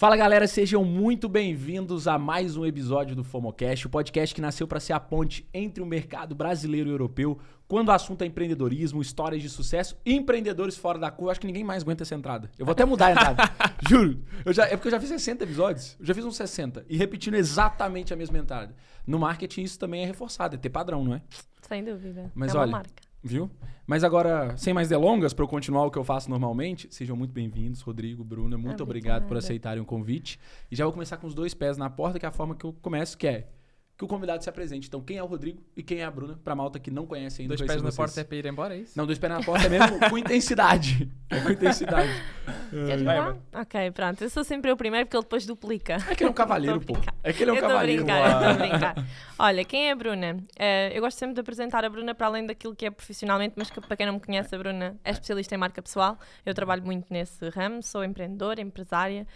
Fala galera, sejam muito bem-vindos a mais um episódio do FOMOcast, o podcast que nasceu para ser a ponte entre o mercado brasileiro e europeu, quando o assunto é empreendedorismo, histórias de sucesso e empreendedores fora da curva. Acho que ninguém mais aguenta essa entrada. Eu vou até mudar a entrada, juro. É porque eu já fiz 60 episódios, eu já fiz uns 60 e repetindo exatamente a mesma entrada. No marketing isso também é reforçado, é ter padrão, não é? Sem dúvida, Mas é uma olha, marca. Viu? Mas agora, sem mais delongas, para eu continuar o que eu faço normalmente, sejam muito bem-vindos, Rodrigo, Bruna, muito obrigado por aceitarem o convite. E já vou começar com os dois pés na porta, que é a forma que eu começo, que é que o convidado se apresente. Então, quem é o Rodrigo e quem é a Bruna, pra malta que não conhece ainda. Dois pés na porta é pra ir embora, é isso? Não, dois pés na porta é mesmo com intensidade. É com intensidade. Queres jogar? Ok, pronto. Eu sou sempre eu primeiro porque ele depois duplica. É que ele é um cavalheiro, pô. É que ele é um eu cavalheiro. Eu estou a brincar. Olha, quem é a Bruna? Eu gosto sempre de apresentar a Bruna para além daquilo que é profissionalmente, mas que, para quem não me conhece, a Bruna é especialista em marca pessoal. Eu trabalho muito nesse ramo, sou empreendedora, empresária.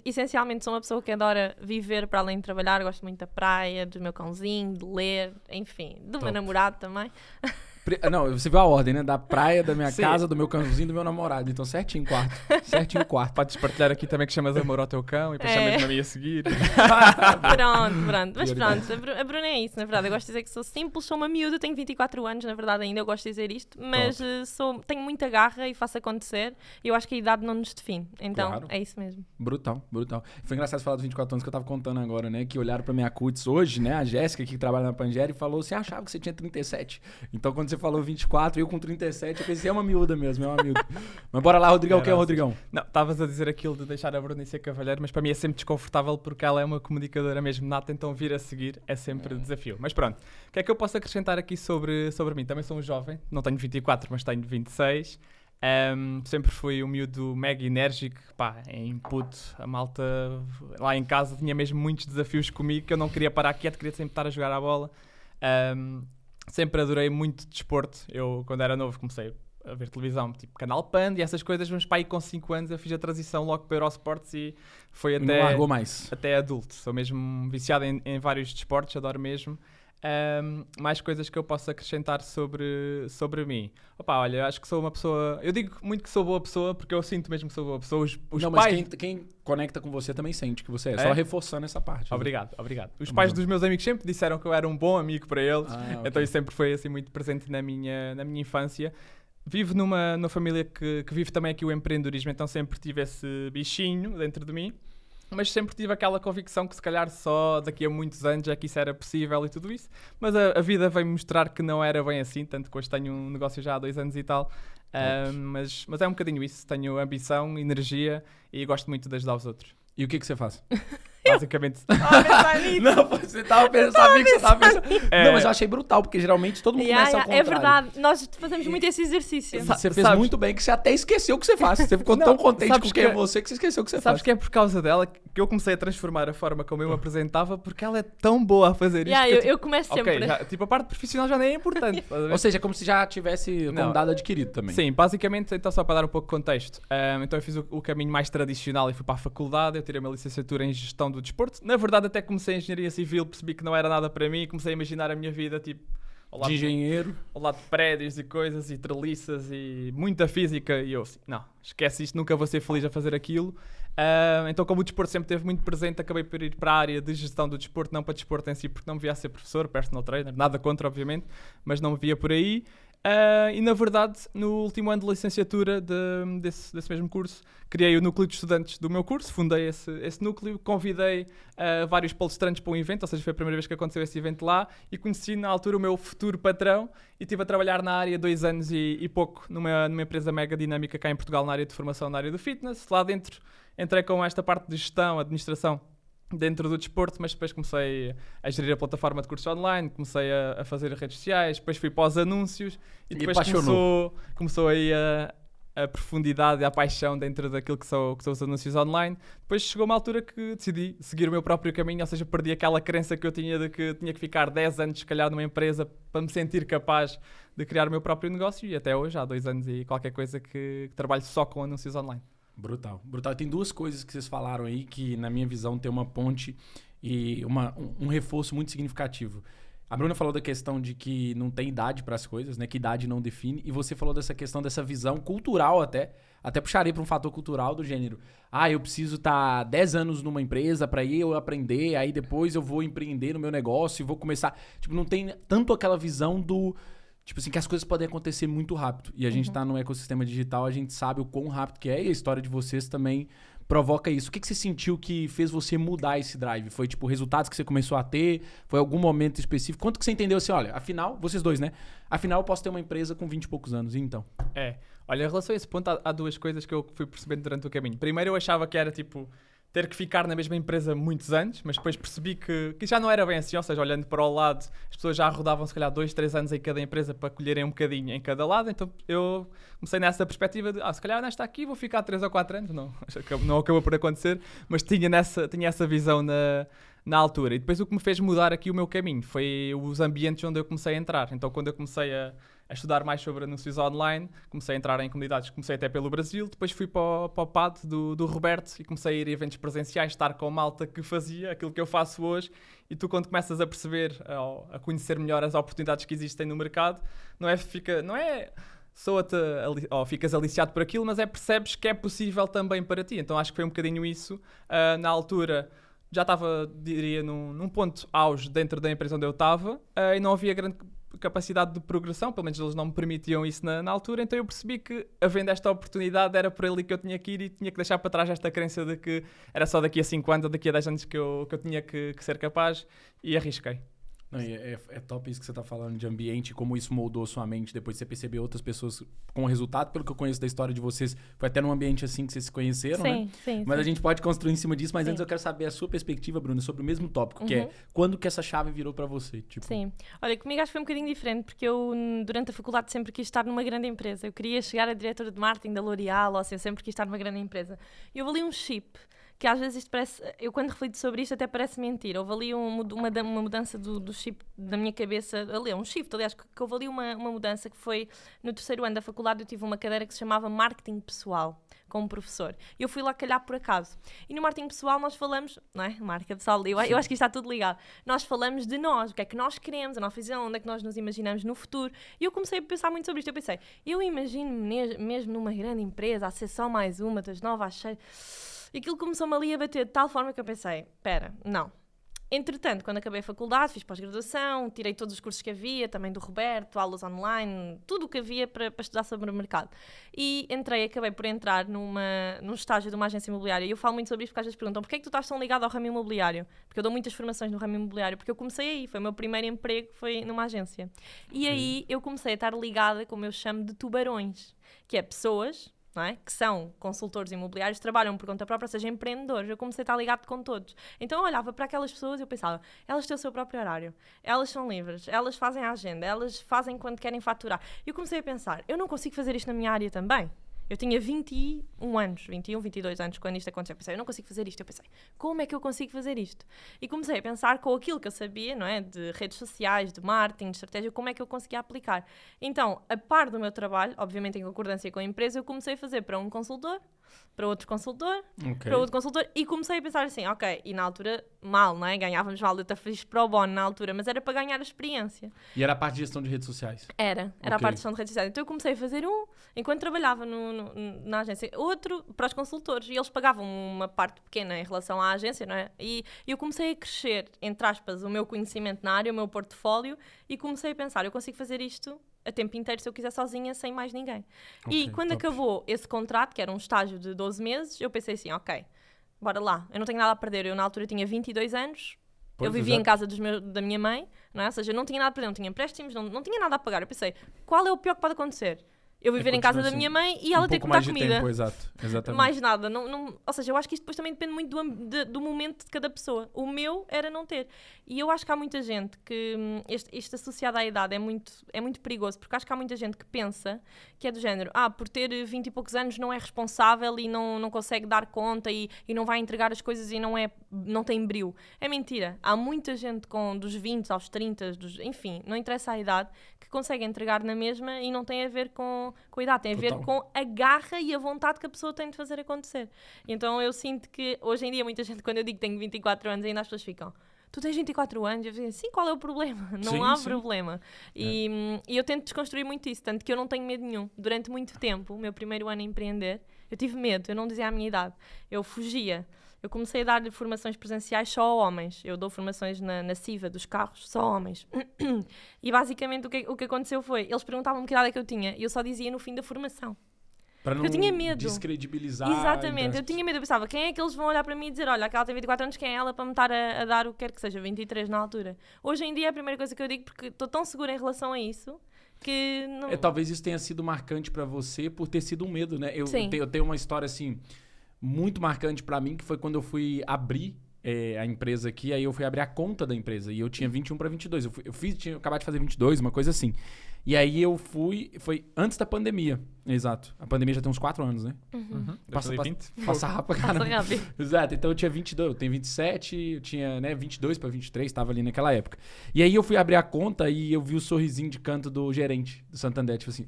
Essencialmente sou uma pessoa que adora viver para além de trabalhar, gosto muito da praia, do meu cãozinho, de ler, enfim, do meu namorado também. Não, você viu a ordem, né? Da praia, da minha casa, do meu cãozinho, do meu namorado. Então, certinho quarto. Certinho quarto. Podes partilhar aqui também que chamas amor ao teu cão e depois chamas-me a mim a seguir. Pronto. Mas pronto, a Bruna é isso, na verdade. Eu gosto de dizer que sou simples, sou uma miúda, tenho 24 anos, na verdade ainda eu gosto de dizer isto, mas tenho muita garra e faço acontecer. E eu acho que a idade não nos define. Então, claro. É isso mesmo. Brutal. Foi engraçado falar dos 24 anos que eu tava contando agora, né? Que olharam pra minha cutis hoje, né? A Jéssica, que trabalha na Pangera, e falou: você achava que você tinha 37. Então, quando você falou 24, eu com 37, eu pensei, é uma miúda mesmo, é uma miúda. Mas bora lá, Rodrigão, quem é o Rodrigão? Não, estavas a dizer aquilo de deixar a Bruna ser cavalheiro, mas para mim é sempre desconfortável porque ela é uma comunicadora mesmo nata, então vir a seguir é sempre desafio. Mas pronto, o que é que eu posso acrescentar aqui sobre mim? Também sou um jovem, não tenho 24, mas tenho 26. Sempre fui um miúdo mega enérgico, pá, em input. A malta lá em casa tinha mesmo muitos desafios comigo, que eu não queria parar quieto, queria sempre estar a jogar a bola. Sempre adorei muito desporto. Eu, quando era novo, comecei a ver televisão, tipo Canal Pan e essas coisas, mas pá, aí com 5 anos eu fiz a transição logo para Eurosports e foi não largou mais. Até adulto. Sou mesmo viciado em vários desportos, adoro mesmo. Mais coisas que eu posso acrescentar sobre mim. Opa, olha, eu acho que sou uma pessoa... Eu digo muito que sou boa pessoa porque eu sinto mesmo que sou boa pessoa. Os não, pais... mas quem conecta com você também sente que você é. Só reforçando essa parte. Obrigado. Os pais dos meus amigos sempre disseram que eu era um bom amigo para eles. Okay. Então isso sempre foi assim muito presente na minha infância. Vivo numa família que vive também aqui o empreendedorismo, então sempre tive esse bichinho dentro de mim. Mas sempre tive aquela convicção que se calhar só daqui a muitos anos é que isso era possível e tudo isso. Mas a vida veio mostrar que não era bem assim, tanto que hoje tenho um negócio já há 2 anos e tal. Mas é um bocadinho isso, tenho ambição, energia e gosto muito de ajudar os outros. E o que você faz? Basicamente... Não, você tava pensando, sabia que você tava pensando. Não, mas eu achei brutal, porque geralmente todo mundo começa ao contrário. É verdade, nós fazemos muito esse exercício. Você fez muito bem, que você até esqueceu o que você faz. Você ficou tão contente com quem é você que você esqueceu o que você faz. Sabes que é por causa dela que eu comecei a transformar a forma como eu me apresentava, porque ela é tão boa a fazer isto. Eu começo sempre. Tipo, a parte profissional já nem é importante. Ou seja, é como se já tivesse como dado adquirido também. Sim, basicamente, então só para dar um pouco de contexto. Então eu fiz o caminho mais tradicional e fui para a faculdade, eu tirei uma licenciatura em gestão do desporto. Na verdade, até comecei a engenharia civil, percebi que não era nada para mim, comecei a imaginar a minha vida tipo de engenheiro, ao lado de prédios e coisas e treliças e muita física, e eu assim, não, esquece isto, nunca vou ser feliz a fazer aquilo. Então, como o desporto sempre esteve muito presente, acabei por ir para a área de gestão do desporto, não para desporto em si, porque não me via a ser professor, personal trainer, nada contra, obviamente, mas não me via por aí. E na verdade, no último ano de licenciatura desse mesmo curso, criei o núcleo de estudantes do meu curso, fundei esse núcleo, convidei vários palestrantes para um evento, ou seja, foi a primeira vez que aconteceu esse evento lá, e conheci na altura o meu futuro patrão e estive a trabalhar na área 2 anos e pouco, numa empresa mega dinâmica cá em Portugal, na área de formação, na área do fitness. Lá dentro entrei com esta parte de gestão, administração, dentro do desporto, mas depois comecei a gerir a plataforma de cursos online, comecei a fazer redes sociais, depois fui para os anúncios e depois começou aí a profundidade e a paixão dentro daquilo que são os anúncios online. Depois chegou uma altura que decidi seguir o meu próprio caminho, ou seja, perdi aquela crença que eu tinha de que tinha que ficar 10 anos, se calhar, numa empresa para me sentir capaz de criar o meu próprio negócio, e até hoje, há 2 anos e qualquer coisa que trabalho só com anúncios online. Brutal. Tem 2 coisas que vocês falaram aí que, na minha visão, tem uma ponte e um reforço muito significativo. A Bruna falou da questão de que não tem idade para as coisas, né? Que idade não define. E você falou dessa questão, dessa visão cultural até puxaria para um fator cultural do gênero. Eu preciso estar 10 anos numa empresa para eu aprender, aí depois eu vou empreender no meu negócio e vou começar... Tipo, não tem tanto aquela visão do... Tipo assim, que as coisas podem acontecer muito rápido. E a gente tá num ecossistema digital, a gente sabe o quão rápido que é. E a história de vocês também provoca isso. O que você sentiu que fez você mudar esse drive? Foi, tipo, resultados que você começou a ter? Foi algum momento específico? Quanto que você entendeu assim, olha, afinal, vocês dois, né? Afinal, eu posso ter uma empresa com 20 e poucos anos. E então? Olha, em relação a esse ponto, há duas coisas que eu fui percebendo durante o caminho. Primeiro, eu achava que era, tipo... ter que ficar na mesma empresa muitos anos, mas depois percebi que já não era bem assim, ou seja, olhando para o lado, as pessoas já rodavam se calhar 2, 3 anos em cada empresa para colherem um bocadinho em cada lado, então eu comecei nessa perspectiva de, se calhar nesta aqui vou ficar 3 ou 4 anos, não acabou por acontecer, mas tinha essa visão na altura. E depois o que me fez mudar aqui o meu caminho foi os ambientes onde eu comecei a entrar. Então quando eu comecei a estudar mais sobre anúncios online, comecei a entrar em comunidades, comecei até pelo Brasil, depois fui para o PAD do Roberto e comecei a ir a eventos presenciais, estar com malta que fazia aquilo que eu faço hoje, e tu quando começas a perceber, a conhecer melhor as oportunidades que existem no mercado, não é ficas aliciado por aquilo, mas percebes que é possível também para ti. Então acho que foi um bocadinho isso. Na altura já estava, diria, num ponto auge dentro da empresa onde eu estava, e não havia grande capacidade de progressão, pelo menos eles não me permitiam isso na altura, então eu percebi que, havendo esta oportunidade, era por ali que eu tinha que ir e tinha que deixar para trás esta crença de que era só daqui a 5 anos ou daqui a 10 anos que eu tinha que ser capaz, e arrisquei. Não, é top isso que você tá falando de ambiente, como isso moldou sua mente, depois de você perceber outras pessoas com resultado. Pelo que eu conheço da história de vocês, foi até num ambiente assim que vocês se conheceram, né? Sim. Mas a gente pode construir em cima disso, mas antes eu quero saber a sua perspectiva, Bruna, sobre o mesmo tópico, que é quando que essa chave virou pra você? Tipo... Sim. Olha, comigo acho que foi um bocadinho diferente, porque eu, durante a faculdade, sempre quis estar numa grande empresa. Eu queria chegar a diretora de marketing da L'Oréal, ou assim, eu sempre quis estar numa grande empresa. E houve ali um chip, que às vezes isto parece... Eu quando reflito sobre isto até parece mentira. Houve ali uma mudança do chip da minha cabeça. Um shift, aliás, que houve ali uma mudança que foi... No 3º ano da faculdade eu tive uma cadeira que se chamava Marketing Pessoal, como professor. E eu fui lá calhar por acaso. E no Marketing Pessoal nós falamos... Não é? Marca pessoal, eu acho que isto está tudo ligado. Nós falamos de nós, o que é que nós queremos, a nossa visão, onde é que nós nos imaginamos no futuro. E eu comecei a pensar muito sobre isto. Eu pensei, eu imagino-me mesmo numa grande empresa, a ser só mais uma, das 9 às 6... E aquilo começou-me ali a bater de tal forma que eu pensei, não. Entretanto, quando acabei a faculdade, fiz pós-graduação, tirei todos os cursos que havia, também do Roberto, aulas online, tudo o que havia para estudar sobre o mercado. E acabei por entrar num estágio de uma agência imobiliária. E eu falo muito sobre isso porque às vezes perguntam, porquê é que tu estás tão ligado ao ramo imobiliário? Porque eu dou muitas formações no ramo imobiliário, porque eu comecei aí, foi o meu primeiro emprego, foi numa agência. E aí eu comecei a estar ligada, como eu chamo, de tubarões, que é pessoas... Não é? Que são consultores imobiliários, trabalham por conta própria, ou seja, empreendedores. Eu comecei a estar ligado com todos. Então eu olhava para aquelas pessoas e eu pensava, elas têm o seu próprio horário, elas são livres, elas fazem a agenda, elas fazem quando querem faturar. E eu comecei a pensar, eu não consigo fazer isto na minha área também? Eu tinha 21 anos, 21, 22 anos quando isto aconteceu. Eu pensei, eu não consigo fazer isto. Eu pensei, como é que eu consigo fazer isto? E comecei a pensar com aquilo que eu sabia, não é? De redes sociais, de marketing, de estratégia, como é que eu conseguia aplicar. Então, a par do meu trabalho, obviamente em concordância com a empresa, eu comecei a fazer para um consultor, para outro consultor, para outro consultor, e comecei a pensar assim, ok, e na altura, mal, não é? Ganhávamos mal, eu até fiz pro bono na altura, mas era para ganhar a experiência. E era a parte de gestão de redes sociais? Era a parte de gestão de redes sociais. Então eu comecei a fazer enquanto trabalhava na agência, outro para os consultores, e eles pagavam uma parte pequena em relação à agência, não é? E eu comecei a crescer, entre aspas, o meu conhecimento na área, o meu portfólio, e comecei a pensar, eu consigo fazer isto a tempo inteiro se eu quiser sozinha, sem mais ninguém. E quando acabou esse contrato, que era um estágio de 12 meses, eu pensei assim, ok, bora lá, eu não tenho nada a perder. Eu na altura tinha 22 anos, eu vivia em casa da minha mãe, não é? Ou seja, eu não tinha nada a perder, não tinha empréstimos, não tinha nada a pagar. Eu pensei, qual é o pior que pode acontecer? Eu viver em casa da minha mãe e ela ter que me dar comida. Tempo, exatamente. Mais nada. Ou seja, eu acho que isto depois também depende muito do momento de cada pessoa. O meu era não ter. E eu acho que há muita gente que... Isto associado à idade é muito perigoso, porque acho que há muita gente que pensa que é do género, por ter 20 e poucos anos não é responsável e não consegue dar conta e não vai entregar as coisas e não tem brio. É mentira. Há muita gente dos 20 aos 30, enfim, não interessa a idade, que consegue entregar na mesma e não tem a ver com a idade, tem a ver com a garra e a vontade que a pessoa tem de fazer acontecer. E então eu sinto que hoje em dia muita gente, quando eu digo que tenho 24 anos, ainda as pessoas ficam, tu tens 24 anos? Eu dizia, sim, qual é o problema? Não Sim, há sim. problema. E eu tento desconstruir muito isso, tanto que eu não tenho medo nenhum. Durante muito tempo, o meu primeiro ano a empreender, eu tive medo, eu não dizia a minha idade. Eu fugia. Eu comecei a dar formações presenciais só a homens. Eu dou formações na CIVA dos carros, só a homens. E basicamente o que aconteceu foi, eles perguntavam-me que idade é que eu tinha e eu só dizia no fim da formação. Pra não eu tinha medo. descredibilizar. Exatamente, eu tinha medo. Eu pensava, quem é que eles vão olhar para mim e dizer, olha, aquela tem 24 anos, quem é ela para me estar a dar o que quer que seja, 23 na altura. Hoje em dia é a primeira coisa que eu digo, porque estou tão segura em relação a isso, que não... Talvez isso tenha sido marcante pra você por ter sido um medo, né? Sim. Eu tenho uma história, assim, muito marcante pra mim, que foi quando eu fui abrir a empresa aqui, aí eu fui abrir a conta da empresa, e eu tinha 21 para 22. Tinha acabado de fazer 22, uma coisa assim. E aí eu fui, foi antes da pandemia, exato. A pandemia já tem uns 4 anos, né? Passa 2020. Passa rápido, cara. Passa rápido. Exato, então eu tinha 22, eu tenho 27, eu tinha, né, 22 para 23, tava ali naquela época. E aí eu fui abrir a conta e eu vi o sorrisinho de canto do gerente do Santander, tipo assim...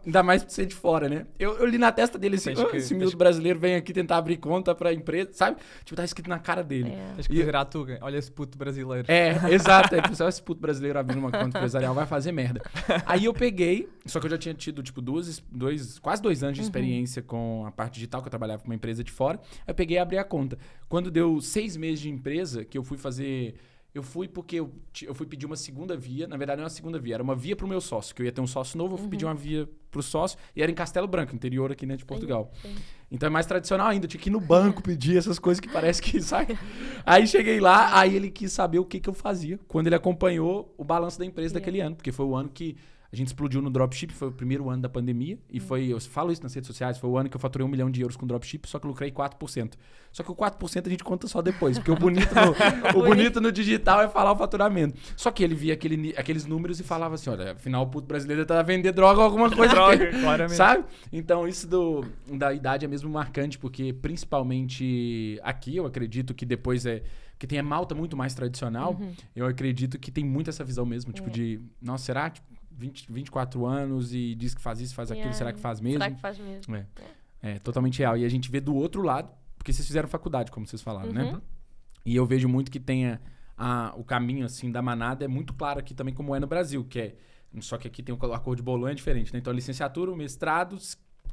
Ainda mais pra ser de fora, né? Eu li na testa dele assim, esse miúdo brasileiro vem aqui tentar abrir conta pra empresa, sabe? Tipo, tá escrito na cara dele. Tens que dizer à Tuga, olha esse puto brasileiro. Exato. Aí, pessoal, esse puto brasileiro abrindo uma conta empresarial vai fazer merda. Aí eu peguei, só que eu já tinha tido, tipo, quase 2 anos de experiência com a parte digital, que eu trabalhava com uma empresa de fora. Eu peguei e abri a conta. Quando deu 6 meses de empresa, que eu fui fazer... Eu fui porque eu fui pedir uma segunda via. Na verdade, não era uma segunda via, era uma via pro meu sócio, que eu ia ter um sócio novo, eu fui pedir uma via pro sócio, e era em Castelo Branco, interior aqui, né, de Portugal. Sim. Então é mais tradicional ainda, eu tinha que ir no banco pedir essas coisas que parece que, sabe? Aí cheguei lá, aí ele quis saber o que eu fazia, quando ele acompanhou o balanço da empresa daquele ano, porque foi o ano que a gente explodiu no dropship, foi o primeiro ano da pandemia, e eu falo isso nas redes sociais, foi o ano que eu faturei 1 milhão de euros com dropship, só que eu lucrei 4%. Só que o 4% a gente conta só depois, porque o bonito no digital é falar o faturamento. Só que ele via aqueles números e falava assim, olha, afinal o puto brasileiro tá vendendo droga ou alguma coisa. Droga, claramente. Sabe? Então isso da idade é mesmo marcante, porque principalmente aqui, eu acredito que depois que tem a malta muito mais tradicional, eu acredito que tem muito essa visão mesmo, tipo de, nossa, será que 24 anos e diz que faz isso, faz aquilo, será que faz mesmo? Será que faz mesmo? É totalmente real. E a gente vê do outro lado, porque vocês fizeram faculdade, como vocês falaram, né? E eu vejo muito que tem o caminho, assim, da manada é muito claro aqui também, como é no Brasil, que é... Só que aqui tem a cor de Bolonha diferente, né? Então, a licenciatura, o mestrado,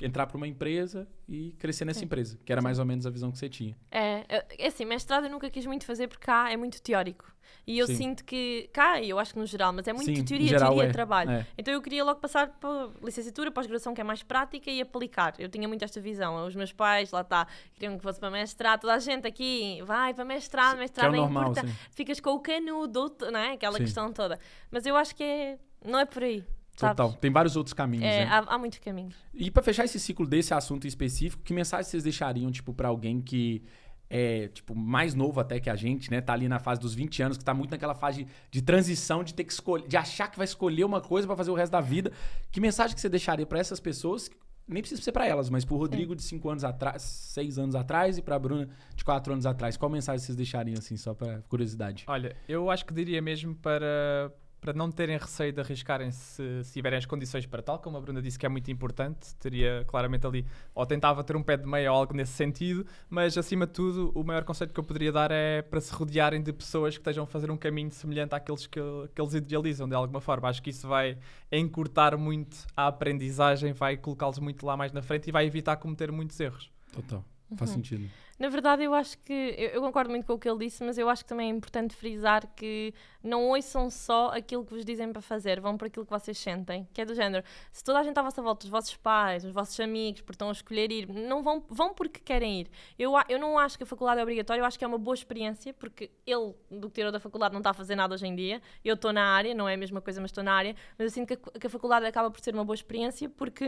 entrar para uma empresa e crescer nessa empresa, que era mais ou menos a visão que você tinha. É assim, mestrado eu nunca quis muito fazer porque cá é muito teórico. E eu sinto que, cá, eu acho que no geral, mas é muito teoria de trabalho. Então eu queria logo passar para licenciatura, pós-graduação, que é mais prática, e aplicar. Eu tinha muito esta visão. Os meus pais, lá está, queriam que fosse para mestrado. Toda a gente aqui vai para mestrado, que é o normal, importa. Ficas com o canudo, não é? Aquela questão toda. Mas eu acho que não é por aí. Total. Sabes? Tem vários outros caminhos, né? Há muitos caminhos. E para fechar esse ciclo desse assunto específico, que mensagem vocês deixariam, tipo, para alguém que é, tipo, mais novo até que a gente, né? Tá ali na fase dos 20 anos, que tá muito naquela fase de transição, de ter que escolher, de achar que vai escolher uma coisa para fazer o resto da vida. Que mensagem que você deixaria para essas pessoas? Nem precisa ser para elas, mas pro Rodrigo de 5 anos atrás, 6 anos atrás, e pra Bruna de 4 anos atrás. Qual mensagem vocês deixariam, assim, só para curiosidade? Olha, eu acho que diria mesmo para não terem receio de arriscarem se tiverem as condições para tal, como a Bruna disse que é muito importante, teria claramente ali, ou tentava ter um pé de meia ou algo nesse sentido, mas acima de tudo, o maior conselho que eu poderia dar é para se rodearem de pessoas que estejam a fazer um caminho semelhante àqueles que eles idealizam de alguma forma. Acho que isso vai encurtar muito a aprendizagem, vai colocá-los muito lá mais na frente e vai evitar cometer muitos erros. Total. Faz sentido. Na verdade, eu acho que... Eu concordo muito com o que ele disse, mas eu acho que também é importante frisar que não ouçam só aquilo que vos dizem para fazer, vão por aquilo que vocês sentem, que é do género. Se toda a gente à vossa volta, os vossos pais, os vossos amigos, porque estão a escolher ir, não vão porque querem ir. Eu não acho que a faculdade é obrigatória, eu acho que é uma boa experiência, porque ele, do que tirou da faculdade, não está a fazer nada hoje em dia. Eu estou na área, não é a mesma coisa, mas estou na área, mas eu sinto que a faculdade acaba por ser uma boa experiência, porque,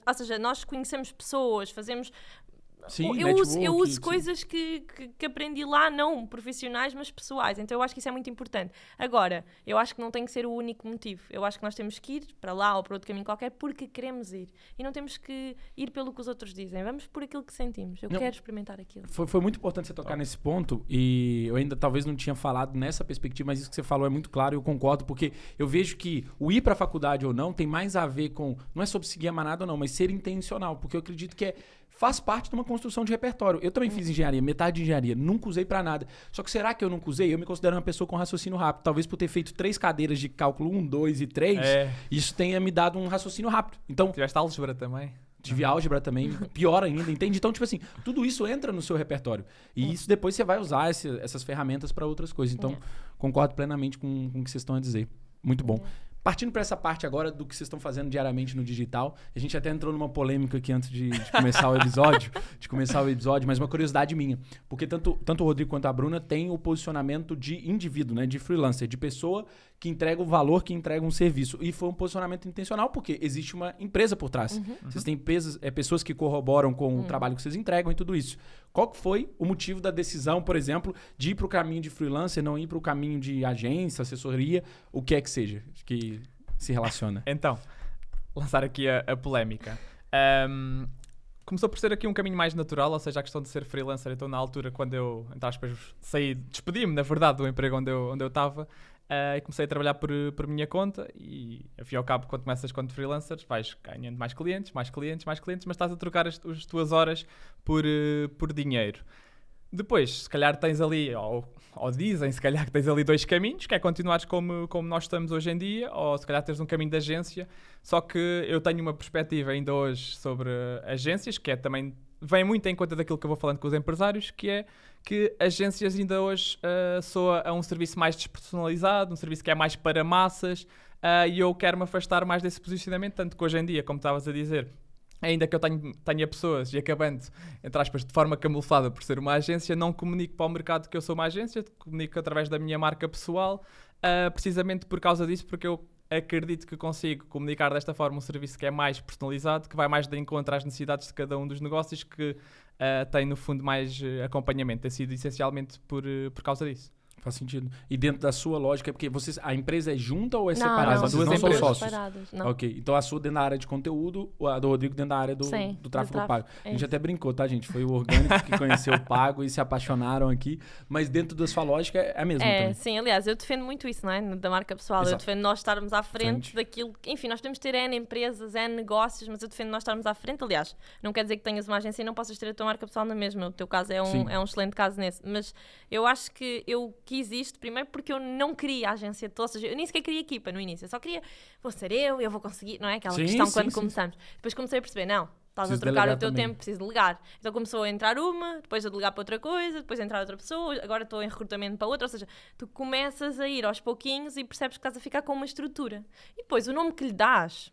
ou seja, nós conhecemos pessoas, fazemos... Sim, eu uso coisas que aprendi lá, não profissionais, mas pessoais. Então eu acho que isso é muito importante. Agora, eu acho que não tem que ser o único motivo. Eu acho que nós temos que ir para lá ou para outro caminho qualquer porque queremos ir. E não temos que ir pelo que os outros dizem. Vamos por aquilo que sentimos. Eu quero experimentar aquilo. Foi muito importante você tocar nesse ponto, e eu ainda talvez não tinha falado nessa perspectiva, mas isso que você falou é muito claro e eu concordo, porque eu vejo que o ir para a faculdade ou não tem mais a ver com... Não é sobre seguir a manada ou não, mas ser intencional, porque eu acredito que é faz parte de uma construção de repertório. Eu também fiz engenharia, metade de engenharia, nunca usei pra nada. Só que será que eu nunca usei? Eu me considero uma pessoa com raciocínio rápido. Talvez por ter feito 3 cadeiras de cálculo 1, 2 e 3, isso tenha me dado um raciocínio rápido. Então, tiveste álgebra também? tive álgebra também, pior ainda, entende? Então, tipo assim, tudo isso entra no seu repertório. E isso depois você vai usar essas ferramentas para outras coisas. Então, concordo plenamente com o que vocês estão a dizer. Muito bom. Partindo para essa parte agora do que vocês estão fazendo diariamente no digital, a gente até entrou numa polêmica aqui antes de começar o episódio, mas uma curiosidade minha. Porque tanto o Rodrigo quanto a Bruna têm o posicionamento de indivíduo, né, de freelancer, de pessoa que entrega o valor, que entrega um serviço. E foi um posicionamento intencional, porque existe uma empresa por trás. Vocês têm pessoas que corroboram com o trabalho que vocês entregam e tudo isso. Qual que foi o motivo da decisão, por exemplo, de ir para o caminho de freelancer, não ir para o caminho de agência, assessoria, o que é que seja, que se relaciona? Então, lançar aqui a polémica. Começou por ser aqui um caminho mais natural, ou seja, a questão de ser freelancer. Então, na altura, quando eu, entre aspas, despedi-me, na verdade, do emprego onde eu estava, e comecei a trabalhar por minha conta e, ao fim e ao cabo, quando começas quando freelancer, vais ganhando mais clientes, mas estás a trocar as tuas horas por dinheiro. Depois, se calhar tens ali, ou dizem se calhar que tens ali 2 caminhos, que é continuares como nós estamos hoje em dia, ou se calhar tens um caminho de agência. Só que eu tenho uma perspectiva ainda hoje sobre agências, que é também, vem muito em conta daquilo que eu vou falando com os empresários, que é que agências ainda hoje soa a um serviço mais despersonalizado, um serviço que é mais para massas, e eu quero me afastar mais desse posicionamento, tanto que hoje em dia, como estavas a dizer, ainda que eu tenha pessoas, e acabando, entre aspas, de forma camuflada por ser uma agência, não comunico para o mercado que eu sou uma agência, comunico através da minha marca pessoal, precisamente por causa disso, porque eu acredito que consigo comunicar desta forma um serviço que é mais personalizado, que vai mais de encontro às necessidades de cada um dos negócios, que tem, no fundo, mais acompanhamento. Tem sido essencialmente por causa disso. Faz sentido. E dentro da sua lógica, porque a empresa é junta ou é separada? Não, Vocês não são sócios? Separadas, não. Ok. Então a sua dentro da área de conteúdo, a do Rodrigo dentro da área do tráfego pago. A gente até brincou, tá, gente? Foi o orgânico que conheceu o pago e se apaixonaram aqui. Mas dentro da sua lógica é a mesma também. Sim. Aliás, eu defendo muito isso, não é? Da marca pessoal. Exato. Eu defendo nós estarmos à frente daquilo. Enfim, nós podemos ter N empresas, N negócios, mas eu defendo nós estarmos à frente. Aliás, não quer dizer que tenhas uma agência e não possas ter a tua marca pessoal na mesma. O teu caso é um excelente caso nesse. Mas eu acho que eu quis isto primeiro porque eu não queria a agência toda, ou seja, eu nem sequer queria equipa no início, eu só queria, vou ser eu vou conseguir, não é? Aquela questão quando começamos. Depois comecei a perceber, não, estás a trocar o teu tempo, preciso delegar. Então começou a entrar uma, depois a delegar para outra coisa, depois a entrar outra pessoa, agora estou em recrutamento para outra, ou seja, tu começas a ir aos pouquinhos e percebes que estás a ficar com uma estrutura. E depois o nome que lhe dás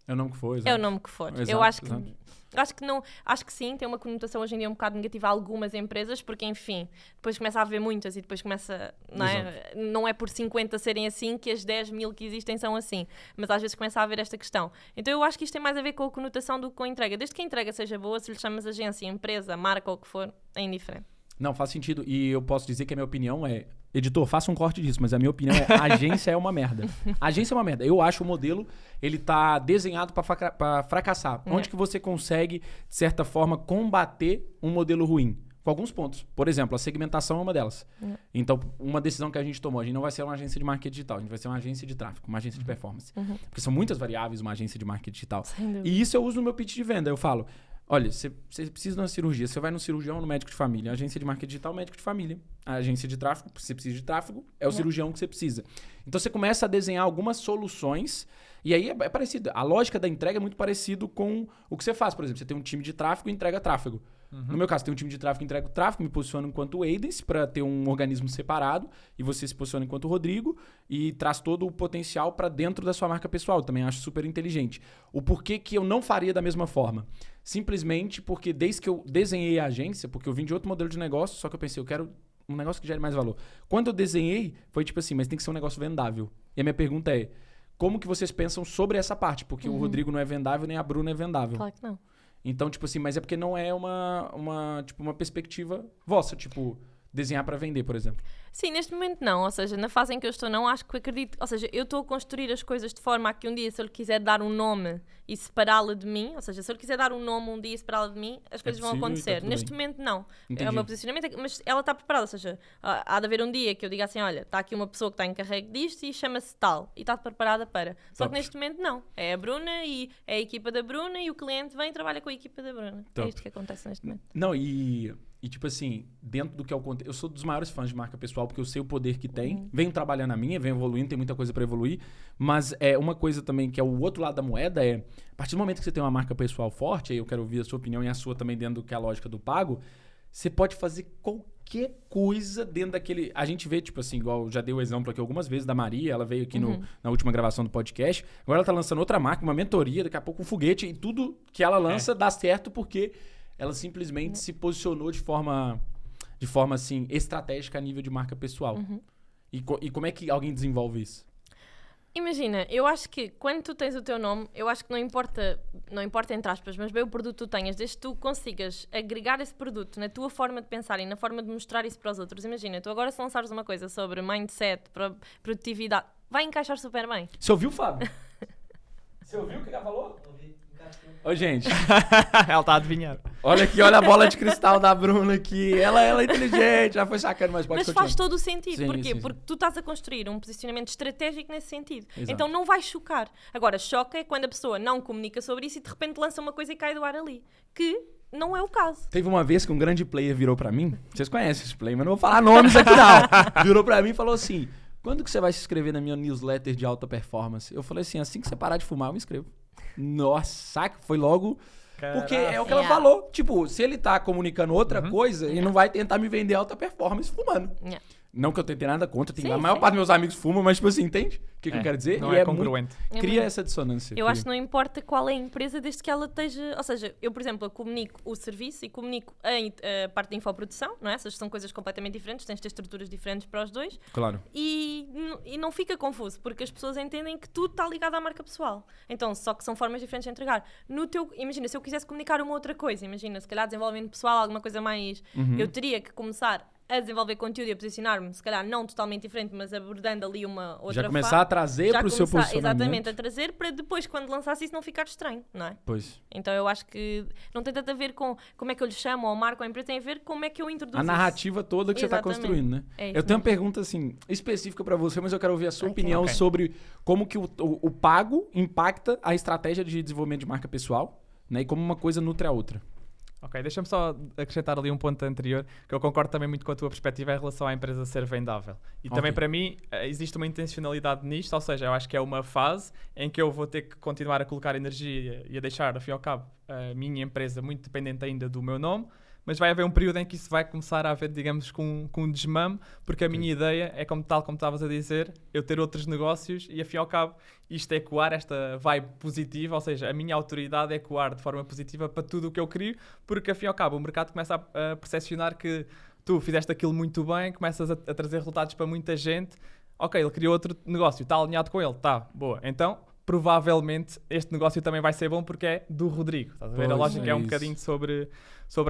é o nome que for, é o nome que for. Exato, eu acho que sim, tem uma conotação hoje em dia um bocado negativa a algumas empresas, porque enfim, depois começa a haver muitas e depois começa, não é? Não é por 50 serem assim que as 10 mil que existem são assim, mas às vezes começa a haver esta questão. Então eu acho que isto tem mais a ver com a conotação do que com a entrega. Desde que a entrega seja boa, se lhe chamas agência, empresa, marca ou o que for, é indiferente. Não, faz sentido. E eu posso dizer que a minha opinião é... Editor, faça um corte disso, mas a minha opinião é agência é uma merda. Agência é uma merda. Eu acho o modelo, ele tá desenhado pra fracassar. Onde que você consegue, de certa forma, combater um modelo ruim? Com alguns pontos. Por exemplo, a segmentação é uma delas. Então, uma decisão que a gente tomou, a gente não vai ser uma agência de marketing digital, a gente vai ser uma agência de tráfego, uma agência de performance. Porque são muitas variáveis uma agência de marketing digital. E isso eu uso no meu pitch de venda. Eu falo... Olha, você precisa de uma cirurgia, você vai no cirurgião ou no médico de família. A agência de marketing digital, médico de família. A agência de tráfego, você precisa de tráfego, é o cirurgião que você precisa. Então você começa a desenhar algumas soluções e aí é parecido. A lógica da entrega é muito parecido com o que você faz. Por exemplo, você tem um time de tráfego e entrega tráfego. No meu caso, tem um time de tráfego que entrega o tráfego, me posiciono enquanto Aidance para ter um organismo separado e você se posiciona enquanto Rodrigo e traz todo o potencial para dentro da sua marca pessoal. Eu também acho super inteligente. O porquê que eu não faria da mesma forma? Simplesmente porque desde que eu desenhei a agência, porque eu vim de outro modelo de negócio, só que eu pensei, eu quero um negócio que gere mais valor. Quando eu desenhei, foi tipo assim, mas tem que ser um negócio vendável. E a minha pergunta é, como que vocês pensam sobre essa parte? Porque o Rodrigo não é vendável, nem a Bruna é vendável. Claro que não. Então, tipo assim, mas é porque não é uma perspectiva vossa, tipo, desenhar para vender, por exemplo. Sim, neste momento não, ou seja, na fase em que eu estou não, acho que acredito, ou seja, eu estou a construir as coisas de forma a que um dia, se eu lhe quiser dar um nome e separá-la de mim, ou seja, se eu lhe quiser dar um nome um dia e separá-la de mim, as coisas vão possível e acontecer. tá tudo Neste bem. momento não, Entendi. é o meu posicionamento, mas ela está preparada, ou seja, há de haver um dia que eu diga assim, olha, está aqui uma pessoa que está encarregue disto e chama-se tal, e está preparada para. Só Top. que neste momento não, é a Bruna e é a equipa da Bruna e o cliente vem e trabalha com a equipa da Bruna. Top. É isto que acontece neste momento. Não, e tipo assim, dentro do que é o conteúdo, eu sou dos maiores fãs de marca pessoal, porque eu sei o poder que tem, venho trabalhando na minha, venho evoluindo, tem muita coisa pra evoluir, mas é uma coisa também que é o outro lado da moeda, é, a partir do momento que você tem uma marca pessoal forte, aí eu quero ouvir a sua opinião e a sua também dentro do que é a lógica do pago, você pode fazer qualquer coisa dentro daquele... A gente vê, tipo assim, igual eu já dei o exemplo aqui algumas vezes da Maria, ela veio aqui na última gravação do podcast, agora ela tá lançando outra marca, uma mentoria, daqui a pouco um foguete, e tudo que ela lança dá certo porque ela simplesmente se posicionou de forma assim, estratégica a nível de marca pessoal. E como é que alguém desenvolve isso? Imagina, eu acho que quando tu tens o teu nome, eu acho que não importa entre aspas, mas bem o produto que tu tenhas, desde que tu consigas agregar esse produto na tua forma de pensar e na forma de mostrar isso para os outros. Imagina, tu agora se lançares uma coisa sobre mindset, produtividade, vai encaixar super bem. Você ouviu, Fábio? Você ouviu o que ela falou? Ô, gente, Ela está a adivinhar. olha aqui, olha a bola de cristal da Bruna aqui. Ela é inteligente, já foi sacando, mas pode Mas continuar. faz todo o sentido. Sim, Porquê? sim. Porque tu estás a construir um posicionamento estratégico nesse sentido. Exato. Então não vai chocar. Agora, choca é quando a pessoa não comunica sobre isso e de repente lança uma coisa e cai do ar ali. Que não é o caso. Teve uma vez que um grande player virou pra mim, vocês conhecem esse player, mas não vou falar nomes aqui não. Virou pra mim e falou assim, quando que você vai se inscrever na minha newsletter de alta performance? Eu falei assim que você parar de fumar, eu me inscrevo. Nossa, saca? Foi logo... Porque é o que ela falou. Tipo, se ele tá comunicando outra coisa, ele não vai tentar me vender alta performance fumando. Yeah. Não que eu tenha nada contra, Sim, a maior sim. parte dos meus amigos fumam, mas tipo assim, entende? O que eu quero dizer? Não E é muito- congruente. Cria essa dissonância. Eu acho que não importa qual é a empresa, desde que ela esteja... Ou seja, eu, por exemplo, eu comunico o serviço e comunico a parte da infoprodução, não é? Essas são coisas completamente diferentes, tens de ter estruturas diferentes para os dois. Claro. E não fica confuso, porque as pessoas entendem que tudo está ligado à marca pessoal. Então, só que são formas diferentes de entregar. Imagina, se eu quisesse comunicar uma outra coisa, imagina, se calhar desenvolvimento pessoal, alguma coisa mais... Eu teria que começar a desenvolver conteúdo e a posicionar-me, se calhar não totalmente diferente, mas abordando ali uma outra Já começar a trazer já pro seu começar, posicionamento. exatamente, a trazer para depois, quando lançasse isso, não ficar estranho, não é? Pois. Então eu acho que não tem tanto a ver com como é que eu lhe chamo ou marco a empresa, tem a ver com como é que eu introduzo A isso. narrativa toda que você tá Exatamente. construindo, né? É isso Eu tenho uma mesmo. pergunta, assim, específica pra você, mas eu quero ouvir a sua Ok. opinião Ok. sobre como que o pago impacta a estratégia de desenvolvimento de marca pessoal, né? E como uma coisa nutre a outra. Ok, deixa-me só acrescentar ali um ponto anterior, que eu concordo também muito com a tua perspectiva em relação à empresa ser vendável. E também Ok. para mim existe uma intencionalidade nisto, ou seja, eu acho que é uma fase em que eu vou ter que continuar a colocar energia e a deixar, ao fim e ao cabo, a minha empresa muito dependente ainda do meu nome, mas vai haver um período em que isso vai começar a haver, digamos, com um desmame, porque a minha ideia é, como estavas a dizer, eu ter outros negócios e, ao fim e ao cabo, isto é ecoar, esta vibe positiva, ou seja, a minha autoridade é ecoar de forma positiva para tudo o que eu crio, porque, ao fim e ao cabo, o mercado começa a percepcionar que tu fizeste aquilo muito bem, começas a trazer resultados para muita gente, ok, ele criou outro negócio, está alinhado com ele, tá, boa, então... Provavelmente este negócio também vai ser bom porque é do Rodrigo. Estás a ver? A Pois, lógica é é um isso. bocadinho sobre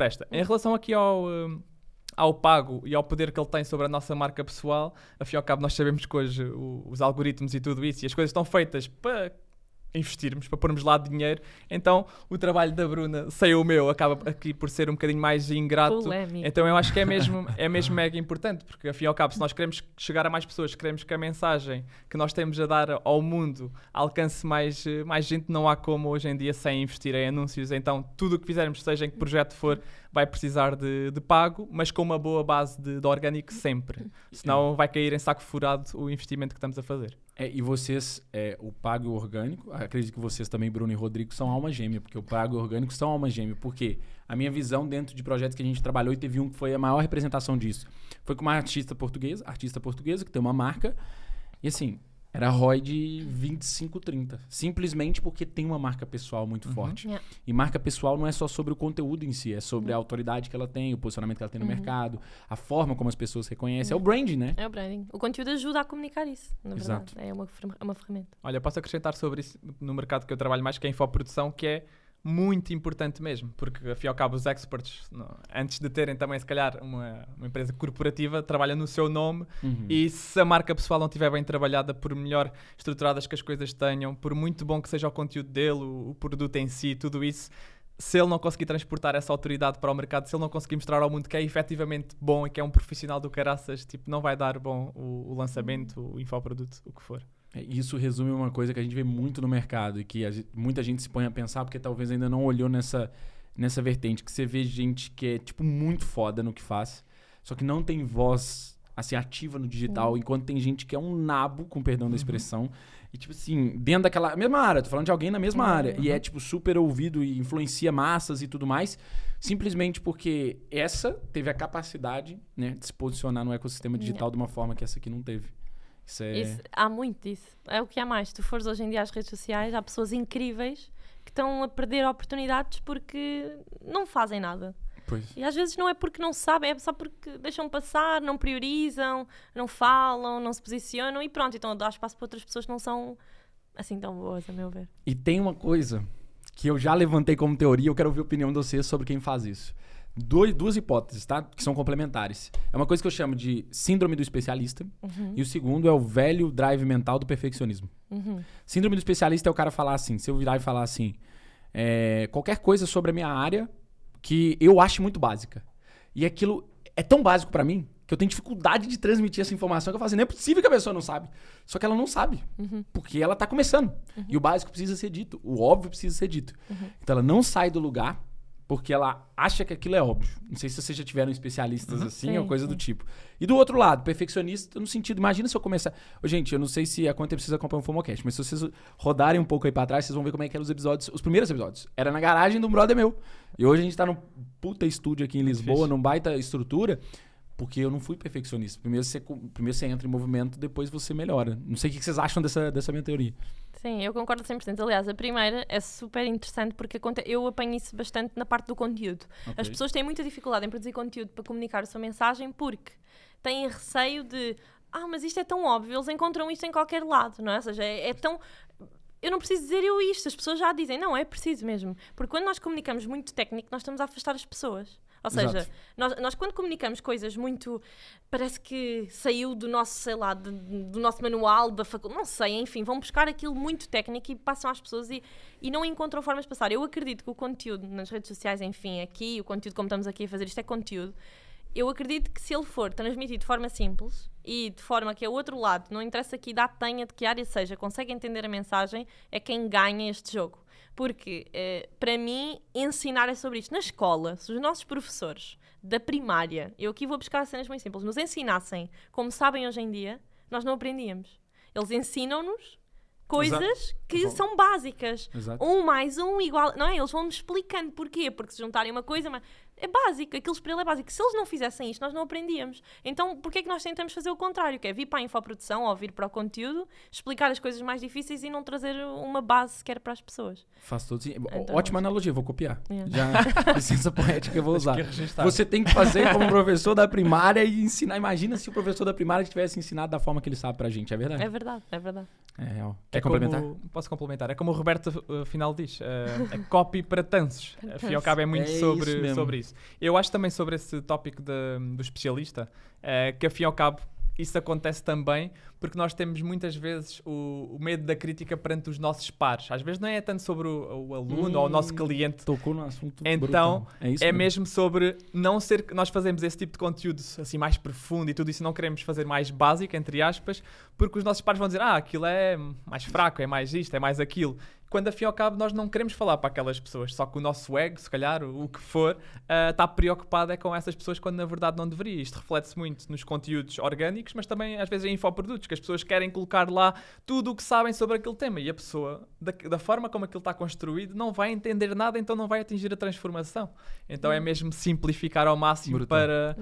esta. Em relação aqui ao pago e ao poder que ele tem sobre a nossa marca pessoal, afinal e ao cabo nós sabemos que hoje os algoritmos e tudo isso e as coisas estão feitas para investirmos, para pormos lá dinheiro, então o trabalho da Bruna, sem o meu, acaba aqui por ser um bocadinho mais ingrato. Polémico. Então eu acho que é mesmo mega importante, porque ao fim e ao cabo, se nós queremos chegar a mais pessoas, queremos que a mensagem que nós temos a dar ao mundo alcance mais gente, não há como hoje em dia sem investir em anúncios. Então tudo o que fizermos, seja em que projeto for, vai precisar de pago, mas com uma boa base de orgânico sempre. Senão vai cair em saco furado o investimento que estamos a fazer. E vocês, o pago e o orgânico, acredito que vocês também, Bruno e Rodrigo, são alma gêmea, porque o pago e o orgânico são alma gêmea, porque a minha visão dentro de projetos que a gente trabalhou, e teve um que foi a maior representação disso, foi com uma artista portuguesa, que tem uma marca, e assim, era ROI de 25, 30, simplesmente porque tem uma marca pessoal muito forte. Yeah. E marca pessoal não é só sobre o conteúdo em si, é sobre a autoridade que ela tem, o posicionamento que ela tem no mercado, a forma como as pessoas reconhecem, é o branding, né? É o branding. O conteúdo ajuda a comunicar isso, na verdade. Exato. É uma ferramenta. Olha, posso acrescentar sobre isso no mercado que eu trabalho mais, que é a infoprodução, que é muito importante mesmo, porque afinal ao cabo os experts, antes de terem também se calhar uma empresa corporativa, trabalham no seu nome e se a marca pessoal não estiver bem trabalhada, por melhor estruturadas que as coisas tenham, por muito bom que seja o conteúdo dele, o produto em si, tudo isso, se ele não conseguir transportar essa autoridade para o mercado, se ele não conseguir mostrar ao mundo que é efetivamente bom e que é um profissional do caraças, tipo, não vai dar bom o lançamento, o infoproduto, o que for. Isso resume uma coisa que a gente vê muito no mercado e que muita gente se põe a pensar porque talvez ainda não olhou nessa vertente, que você vê gente que é tipo muito foda no que faz, só que não tem voz assim ativa no digital, enquanto tem gente que é um nabo, com perdão da expressão, e tipo assim, dentro daquela mesma área, tô falando de alguém na mesma área, e é tipo super ouvido e influencia massas e tudo mais, simplesmente porque essa teve a capacidade, né, de se posicionar no ecossistema digital de uma forma que essa aqui não teve. Há muito disso. É o que há mais. Se tu fores hoje em dia às redes sociais, há pessoas incríveis que estão a perder oportunidades porque não fazem nada. Pois. E às vezes não é porque não sabem, é só porque deixam passar, não priorizam, não falam, não se posicionam e pronto. Então dá espaço para outras pessoas que não são assim tão boas, a meu ver. E tem uma coisa que eu já levantei como teoria, eu quero ouvir a opinião de vocês sobre quem faz isso. Duas hipóteses, tá? Que são complementares. É uma coisa que eu chamo de síndrome do especialista. E o segundo é o velho drive mental do perfeccionismo. Síndrome do especialista é o cara falar assim, se eu virar e falar assim, qualquer coisa sobre a minha área que eu acho muito básica. E aquilo é tão básico pra mim que eu tenho dificuldade de transmitir essa informação que eu falo assim, não é possível que a pessoa não sabe. Só que ela não sabe, porque ela tá começando. E o básico precisa ser dito, o óbvio precisa ser dito. Então ela não sai do lugar porque ela acha que aquilo é óbvio. Não sei se vocês já tiveram especialistas assim ou coisa do tipo. E do outro lado, perfeccionista no sentido... Imagina se eu começar... Gente, eu não sei se há quanto tempo vocês acompanham o FOMOcast, mas se vocês rodarem um pouco aí pra trás, vocês vão ver como é que eram os episódios, os primeiros episódios. Era na garagem de um brother meu. E hoje a gente tá num puta estúdio aqui em Lisboa, num baita estrutura, porque eu não fui perfeccionista. Primeiro você entra em movimento, depois você melhora. Não sei o que vocês acham dessa minha teoria. Sim, eu concordo 100%. Aliás, a primeira é super interessante porque eu apanho isso bastante na parte do conteúdo. Okay. As pessoas têm muita dificuldade em produzir conteúdo para comunicar a sua mensagem porque têm receio de mas isto é tão óbvio, eles encontram isto em qualquer lado, não é? Ou seja, é tão... Eu não preciso dizer eu isto, as pessoas já dizem. Não, é preciso mesmo. Porque quando nós comunicamos muito técnico, nós estamos a afastar as pessoas. Ou seja, nós quando comunicamos coisas muito... Parece que saiu do nosso, sei lá, do nosso manual, da faculdade, não sei, enfim, vão buscar aquilo muito técnico e passam às pessoas e não encontram formas de passar. Eu acredito que o conteúdo nas redes sociais, enfim, aqui, o conteúdo como estamos aqui a fazer, isto é conteúdo. Eu acredito que se ele for transmitido de forma simples e de forma que o outro lado, não interessa que idade tenha, de que área seja, consegue entender a mensagem, é quem ganha este jogo. Porque, para mim, ensinar é sobre isto. Na escola, se os nossos professores da primária, eu aqui vou buscar cenas muito simples, nos ensinassem como sabem hoje em dia, nós não aprendíamos. Eles ensinam-nos coisas que são básicas. 1 mais 1 igual... Não é? Eles vão-nos explicando porquê. Porque se juntarem uma coisa... É básico. Aquilo para ele é básico. Se eles não fizessem isto, nós não aprendíamos. Então, porquê é que nós tentamos fazer o contrário? Que é vir para a infoprodução ou vir para o conteúdo, explicar as coisas mais difíceis e não trazer uma base sequer para as pessoas. Faz todo sentido. Então, ótima analogia, vou copiar. Já, licença poética, eu vou usar. Que você tem que fazer como professor da primária e ensinar. Imagina se o professor da primária tivesse ensinado da forma que ele sabe pra gente. É verdade? É verdade, é verdade. Quer complementar? Posso complementar. É como o Roberto afinal diz. É copy para tansos. Afinal, ao cabo é muito sobre isso. Eu acho também sobre esse tópico do especialista que afinal ao cabo isso acontece também porque nós temos muitas vezes o medo da crítica perante os nossos pares. Às vezes não é tanto sobre o aluno ou o nosso cliente. Tocou no assunto então é mesmo sobre não ser... Nós fazemos esse tipo de conteúdo assim mais profundo e tudo isso, não queremos fazer mais básico, entre aspas, porque os nossos pares vão dizer aquilo é mais fraco, é mais isto, é mais aquilo. Quando, afim ao cabo, nós não queremos falar para aquelas pessoas. Só que o nosso ego, se calhar, o que for, está preocupado com essas pessoas quando, na verdade, não deveria. Isto reflete-se muito nos conteúdos orgânicos, mas também, às vezes, em infoprodutos, que as pessoas querem colocar lá tudo o que sabem sobre aquele tema. E a pessoa, da forma como aquilo está construído, não vai entender nada, então não vai atingir a transformação. Então é mesmo simplificar ao máximo para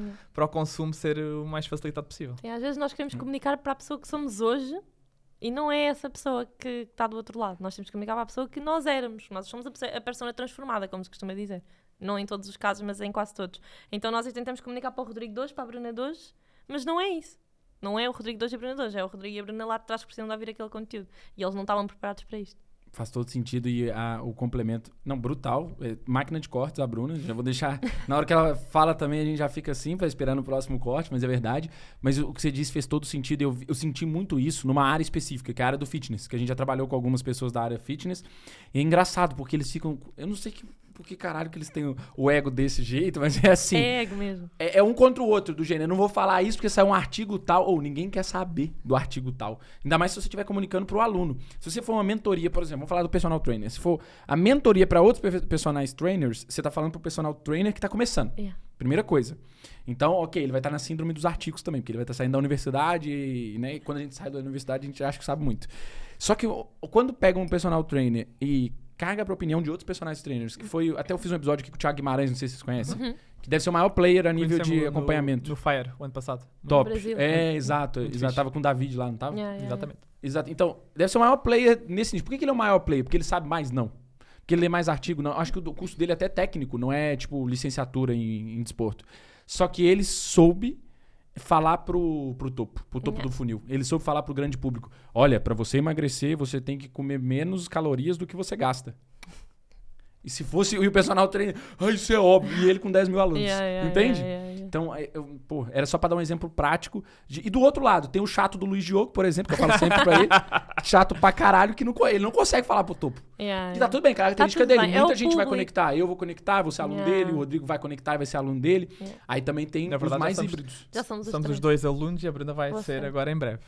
o consumo ser o mais facilitado possível. Sim, às vezes nós queremos comunicar para a pessoa que somos hoje, e não é essa pessoa que está do outro lado. Nós temos que comunicar para a pessoa que nós éramos. Nós somos a persona transformada, como se costuma dizer. Não em todos os casos, mas em quase todos. Então nós tentamos comunicar para o Rodrigo de hoje, para a Bruna de hoje, mas não é isso. Não é o Rodrigo de hoje e a Bruna de hoje. É o Rodrigo e a Bruna lá de trás que precisam de ouvir aquele conteúdo. E eles não estavam preparados para isto. Faz todo sentido e o complemento... Não, brutal. Máquina de cortes, a Bruna. Já vou deixar... Na hora que ela fala também, a gente já fica assim, pra esperar no próximo corte, mas é verdade. Mas o que você disse fez todo sentido. Eu senti muito isso numa área específica, que é a área do fitness. Que a gente já trabalhou com algumas pessoas da área fitness. E é engraçado, porque eles ficam... Eu não sei por que caralho que eles têm o ego desse jeito, mas é assim. É ego mesmo. É um contra o outro, do gênero. Eu não vou falar isso porque saiu um artigo tal, ou ninguém quer saber do artigo tal. Ainda mais se você estiver comunicando pro aluno. Se você for uma mentoria, por exemplo, vamos falar do personal trainer. Se for a mentoria para outros personal trainers, você tá falando pro personal trainer que tá começando. Primeira coisa. Então, ok, ele vai estar na síndrome dos artigos também, porque ele vai estar saindo da universidade e, né, e quando a gente sai da universidade, a gente acha que sabe muito. Só que quando pega um personal trainer e caga pra opinião de outros personagens trainers, que foi... Até eu fiz um episódio aqui com o Thiago Guimarães, não sei se vocês conhecem, que deve ser o maior player a nível de acompanhamento. No Fire, o ano passado. Top. No Brasil. Exato. Tava com o David lá, não tava? Exatamente. Exato. Então, deve ser o maior player nesse nível. Por que ele é o maior player? Porque ele sabe mais? Não. Porque ele lê mais artigo? Não. Acho que o curso dele é até técnico, não é, tipo, licenciatura em desporto. Só que ele soube falar pro topo do funil. Ele soube falar pro grande público. Olha, pra você emagrecer, você tem que comer menos calorias do que você gasta. E se fosse... E o personal trainer... isso é óbvio. E ele com 10 mil alunos. Entende? Então, era só pra dar um exemplo prático. E do outro lado, tem o chato do Luiz Diogo, por exemplo, que eu falo sempre pra ele. Chato pra caralho, que ele não consegue falar pro topo. E tá tudo bem, característica dele. Muita gente vai conectar. Eu vou conectar, vou ser aluno dele. O Rodrigo vai conectar e vai ser aluno dele. Aí também tem os mais híbridos. Já somos os dois alunos e a Bruna vai ser agora em breve.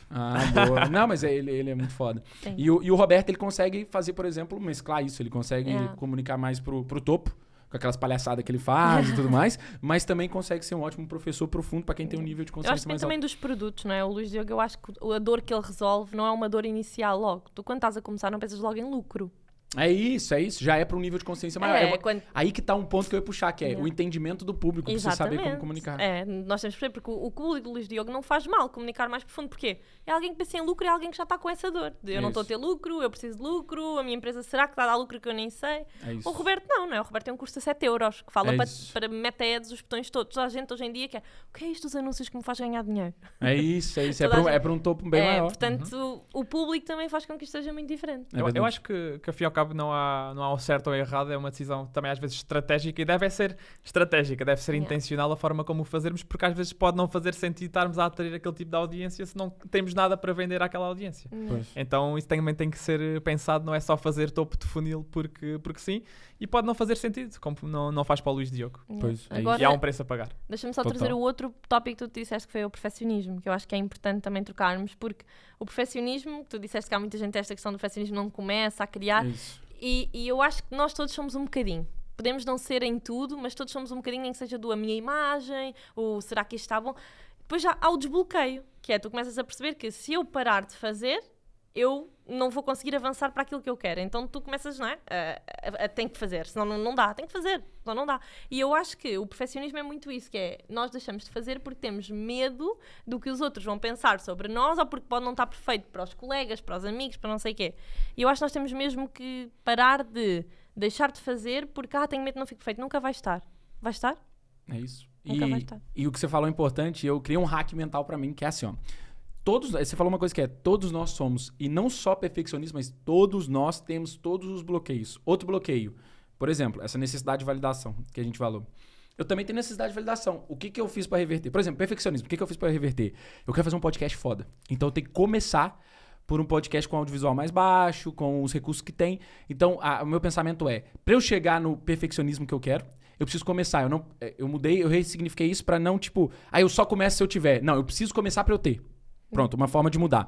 Boa. Não, mas ele é muito foda. E o Roberto, ele consegue fazer, por exemplo, mesclar isso. Ele consegue comunicar mais pro topo, com aquelas palhaçadas que ele faz e tudo mais, mas também consegue ser um ótimo professor profundo para quem tem um nível de consciência mais alto. Eu acho que também dos produtos, não é? O Luís Diogo, eu acho que a dor que ele resolve não é uma dor inicial logo. Tu, quando estás a começar, não pensas logo em lucro. É isso. Já é para um nível de consciência maior. Aí que tá um ponto que eu ia puxar, que é o entendimento do público, pra você saber como comunicar. Nós temos que perceber, porque o público do Luís Diogo não faz mal comunicar mais profundo, porque é alguém que pensa em lucro, é alguém que já está com essa dor. Eu não estou a ter lucro, eu preciso de lucro, a minha empresa será que está a dar lucro que eu nem sei? O Roberto não é? O Roberto tem um custo de 7 euros, que fala para meta-ads os botões todos. Toda a gente hoje em dia quer, o que é isto dos anúncios que me faz ganhar dinheiro? É isso. É para um topo bem maior. Portanto, o público também faz com que isto seja muito diferente. Eu acho que ao fim e ao cabo não há um certo ou errado, é uma decisão também às vezes estratégica e deve ser estratégica, deve ser intencional a forma como o fazermos, porque às vezes pode não fazer sentido estarmos a atrair aquele tipo de audiência se não temos nada para vender àquela audiência. Então isso também tem que ser pensado, não é só fazer topo de funil porque sim, e pode não fazer sentido, como não faz para o Luís Diogo. Agora, e há um preço a pagar. Deixa-me só trazer o outro tópico que tu disseste, que foi o perfeccionismo, que eu acho que é importante também trocarmos, porque o perfeccionismo, tu disseste que há muita gente esta questão do perfeccionismo não começa a criar... E eu acho que nós todos somos um bocadinho. Podemos não ser em tudo, mas todos somos um bocadinho, nem que seja do a minha imagem, ou será que isto está bom? Depois já há o desbloqueio, que é tu começas a perceber que se eu parar de fazer, eu não vou conseguir avançar para aquilo que eu quero. Então tu começas, não é? Tem que fazer, senão não dá. Tem que fazer, senão não dá. E eu acho que o perfeccionismo é muito isso, que é nós deixamos de fazer porque temos medo do que os outros vão pensar sobre nós, ou porque pode não estar perfeito para os colegas, para os amigos, para não sei o quê. E eu acho que nós temos mesmo que parar de deixar de fazer porque, tenho medo que não fique perfeito. Nunca vai estar. Vai estar? É isso. Nunca vai estar. E o que você falou é importante, eu criei um hack mental pra mim, que é assim, ó. Você falou uma coisa que é, todos nós somos, e não só perfeccionistas, mas todos nós temos todos os bloqueios. Outro bloqueio, por exemplo, essa necessidade de validação que a gente falou. Eu também tenho necessidade de validação. O que eu fiz pra reverter? Por exemplo, perfeccionismo. O que eu fiz pra reverter? Eu quero fazer um podcast foda. Então eu tenho que começar por um podcast com audiovisual mais baixo, com os recursos que tem. Então, o meu pensamento é, pra eu chegar no perfeccionismo que eu quero, eu preciso começar. Eu mudei, eu ressignifiquei isso pra não, tipo, eu só começo se eu tiver. Não, eu preciso começar pra eu ter. Pronto, uma forma de mudar.